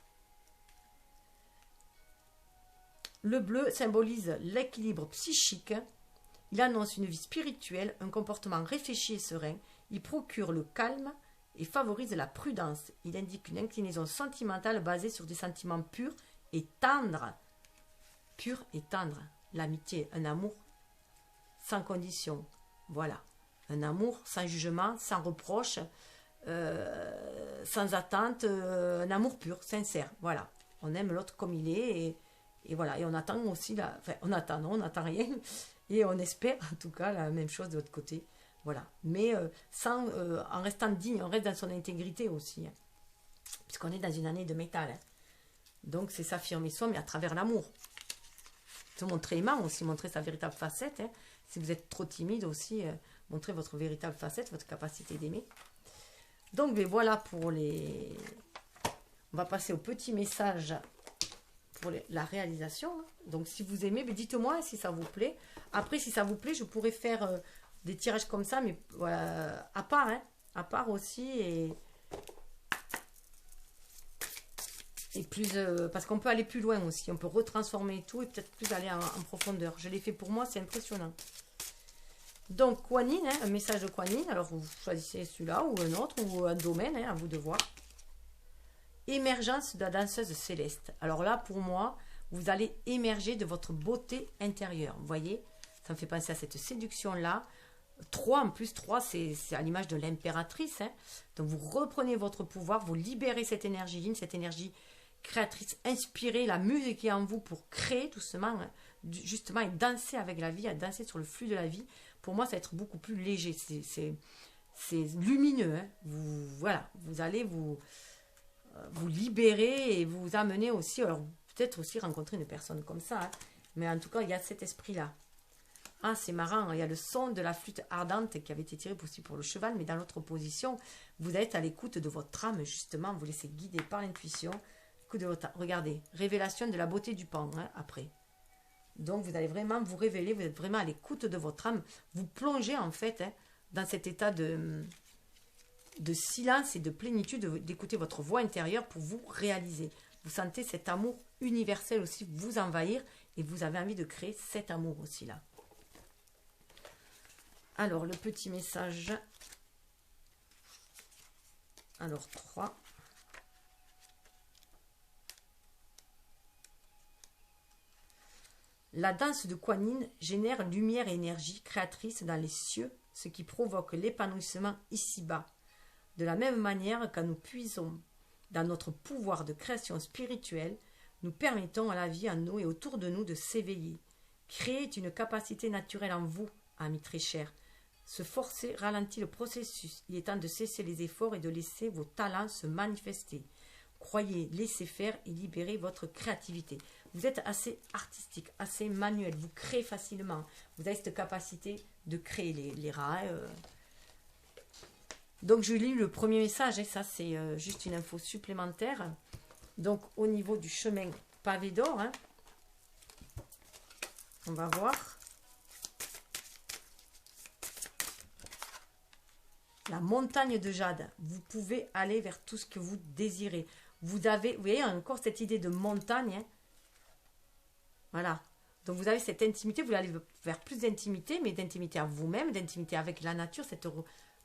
Le bleu symbolise l'équilibre psychique. Il annonce une vie spirituelle, un comportement réfléchi et serein. Il procure le calme et favorise la prudence. Il indique une inclinaison sentimentale basée sur des sentiments purs et tendres. Pur et tendre. L'amitié, un amour sans condition. Voilà. Un amour sans jugement, sans reproche, sans attente. Un amour pur, sincère. Voilà. On aime l'autre comme il est et voilà, et on attend aussi, enfin on attend, non, on n'attend rien, et on espère en tout cas la même chose de l'autre côté, voilà. Mais en restant digne, on reste dans son intégrité aussi, hein, puisqu'on est dans une année de métal. Hein. Donc c'est s'affirmer soi, mais à travers l'amour. Se montrer aimant aussi, montrer sa véritable facette. Hein. Si vous êtes trop timide aussi, montrer votre véritable facette, votre capacité d'aimer. Donc voilà pour les... On va passer au petit message pour la réalisation. Donc si vous aimez, dites-moi si ça vous plaît. Après, si ça vous plaît, je pourrais faire des tirages comme ça, mais voilà, à part, hein, à part aussi, et plus, parce qu'on peut aller plus loin aussi, on peut retransformer tout et peut-être plus aller en profondeur. Je l'ai fait pour moi, c'est impressionnant. Donc Kuan Yin, hein, un message de Kuan Yin, alors vous choisissez celui-là ou un autre, ou un domaine, hein, à vous de voir. Émergence de la danseuse céleste. Alors là, pour moi, vous allez émerger de votre beauté intérieure. Vous voyez, ça me fait penser à cette séduction-là. 3, en plus, 3, c'est à l'image de l'impératrice. Hein. Donc, vous reprenez votre pouvoir, vous libérez cette énergie yin, cette énergie créatrice, inspirez la musique qui est en vous pour créer doucement, hein, justement et danser avec la vie, à danser sur le flux de la vie. Pour moi, ça va être beaucoup plus léger. C'est lumineux. Hein. Voilà, vous allez vous libérer et vous amener aussi, alors peut-être aussi rencontrer une personne comme ça. Hein. Mais en tout cas, il y a cet esprit-là. Ah, c'est marrant, il y a le son de la flûte ardente qui avait été tiré aussi pour le cheval, mais dans l'autre position, vous êtes à l'écoute de votre âme, justement, vous laissez guider par l'intuition. Regardez, révélation de la beauté du pan, hein, après. Donc, vous allez vraiment vous révéler, vous êtes vraiment à l'écoute de votre âme. Vous plongez, en fait, hein, dans cet état de silence et de plénitude, d'écouter votre voix intérieure pour vous réaliser. Vous sentez cet amour universel aussi vous envahir et vous avez envie de créer cet amour aussi là. Alors, le petit message. Alors, 3. La danse de Kuan Yin génère lumière et énergie créatrice dans les cieux, ce qui provoque l'épanouissement ici-bas. De la même manière, quand nous puisons dans notre pouvoir de création spirituelle, nous permettons à la vie en nous et autour de nous de s'éveiller. Créer est une capacité naturelle en vous, amis très chers. Se forcer ralentit le processus. Il est temps de cesser les efforts et de laisser vos talents se manifester. Croyez, laissez faire et libérez votre créativité. Vous êtes assez artistique, assez manuel, vous créez facilement. Vous avez cette capacité de créer les rats. Donc je lis le premier message, et ça c'est juste une info supplémentaire. Donc au niveau du chemin pavé d'or, hein, on va voir. La montagne de jade, vous pouvez aller vers tout ce que vous désirez. Vous voyez encore cette idée de montagne. Hein. Voilà. Donc vous avez cette intimité, vous allez vers plus d'intimité, mais d'intimité à vous-même, d'intimité avec la nature, cette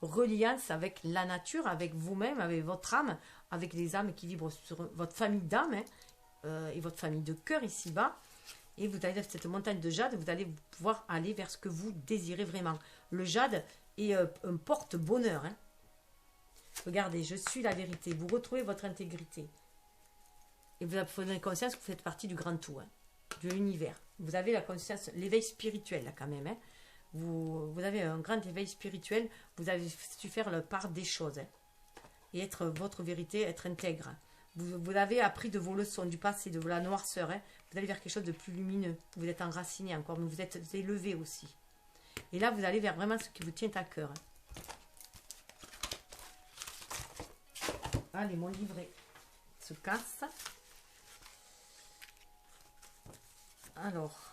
reliance avec la nature, avec vous-même, avec votre âme, avec les âmes qui vibrent sur votre famille d'âme hein, et votre famille de cœur ici-bas. Et vous allez vers cette montagne de jade, vous allez pouvoir aller vers ce que vous désirez vraiment. Le jade est un porte-bonheur. Hein. Regardez, je suis la vérité. Vous retrouvez votre intégrité. Et vous avez conscience que vous faites partie du grand tout, hein, de l'univers. Vous avez la conscience, l'éveil spirituel là quand même. Hein. Vous avez un grand éveil spirituel. Vous avez su faire la part des choses. Hein, et être votre vérité, être intègre. Vous avez appris de vos leçons du passé, de la noirceur. Hein. Vous allez vers quelque chose de plus lumineux. Vous êtes enraciné encore, mais vous êtes élevé aussi. Et là, vous allez vers vraiment ce qui vous tient à cœur. Hein. Allez, mon livret se casse. Alors.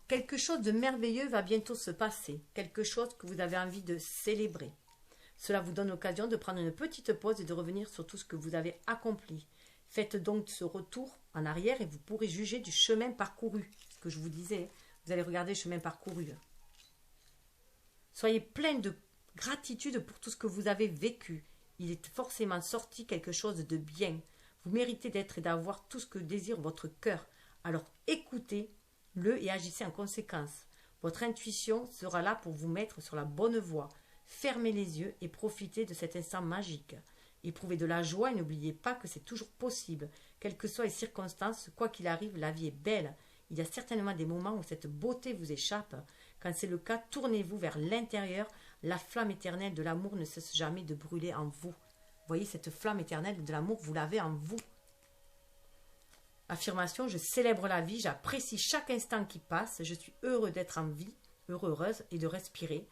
Quelque chose de merveilleux va bientôt se passer. Quelque chose que vous avez envie de célébrer. Cela vous donne l'occasion de prendre une petite pause et de revenir sur tout ce que vous avez accompli. Faites donc ce retour en arrière et vous pourrez juger du chemin parcouru. Ce que je vous disais, vous allez regarder le chemin parcouru. Soyez plein de gratitude pour tout ce que vous avez vécu. Il est forcément sorti quelque chose de bien. Vous méritez d'être et d'avoir tout ce que désire votre cœur. Alors écoutez-le et agissez en conséquence. Votre intuition sera là pour vous mettre sur la bonne voie. Fermez les yeux et profitez de cet instant magique. Éprouvez de la joie et n'oubliez pas que c'est toujours possible. Quelles que soient les circonstances, quoi qu'il arrive, la vie est belle. Il y a certainement des moments où cette beauté vous échappe. Quand c'est le cas, tournez-vous vers l'intérieur. La flamme éternelle de l'amour ne cesse jamais de brûler en vous. Voyez, cette flamme éternelle de l'amour, vous l'avez en vous. Affirmation, je célèbre la vie, j'apprécie chaque instant qui passe, je suis heureux d'être en vie, heureuse et de respirer.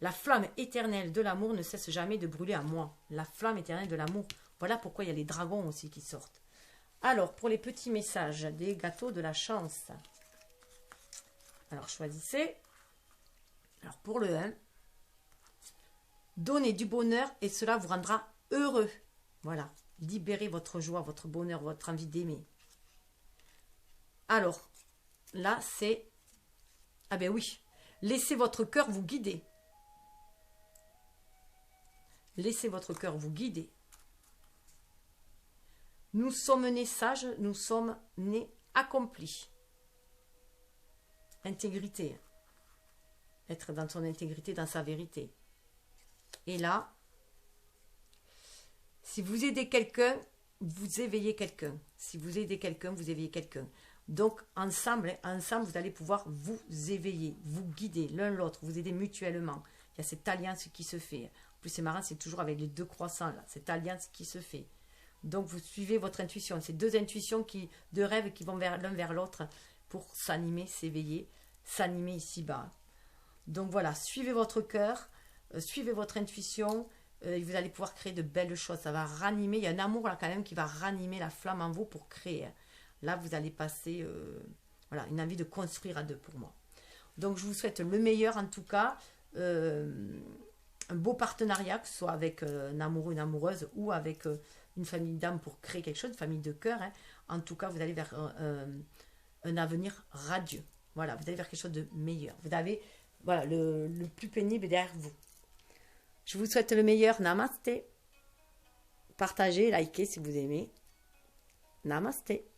La flamme éternelle de l'amour ne cesse jamais de brûler en moi. La flamme éternelle de l'amour. Voilà pourquoi il y a les dragons aussi qui sortent. Alors, pour les petits messages des gâteaux de la chance. Alors, choisissez. Alors, pour le 1, donnez du bonheur et cela vous rendra heureux. Voilà. Libérez votre joie, votre bonheur, votre envie d'aimer. Alors, là, c'est... Ah ben oui. Laissez votre cœur vous guider. Laissez votre cœur vous guider. Nous sommes nés sages, nous sommes nés accomplis. Intégrité. Être dans son intégrité, dans sa vérité. Et là, Si vous aidez quelqu'un, vous éveillez quelqu'un. Si vous aidez quelqu'un, vous éveillez quelqu'un. Donc, ensemble, vous allez pouvoir vous éveiller, vous guider l'un l'autre, vous aider mutuellement. Il y a cette alliance qui se fait. En plus, c'est marrant, c'est toujours avec les deux croissants, là, cette alliance qui se fait. Donc, vous suivez votre intuition. C'est deux intuitions, deux rêves qui vont l'un vers l'autre pour s'animer, s'éveiller, s'animer ici-bas. Donc, voilà, suivez votre cœur, suivez votre intuition, et vous allez pouvoir créer de belles choses. Ça va ranimer, il y a un amour là quand même qui va ranimer la flamme en vous pour créer. Là, vous allez passer voilà, une envie de construire à deux pour moi. Donc, je vous souhaite le meilleur en tout cas. Un beau partenariat, que ce soit avec un amoureux, une amoureuse ou avec une famille d'âme pour créer quelque chose, une famille de cœur. Hein. En tout cas, vous allez vers un avenir radieux. Voilà, vous allez vers quelque chose de meilleur. Vous avez voilà, le plus pénible derrière vous. Je vous souhaite le meilleur. Namasté. Partagez, likez si vous aimez. Namasté.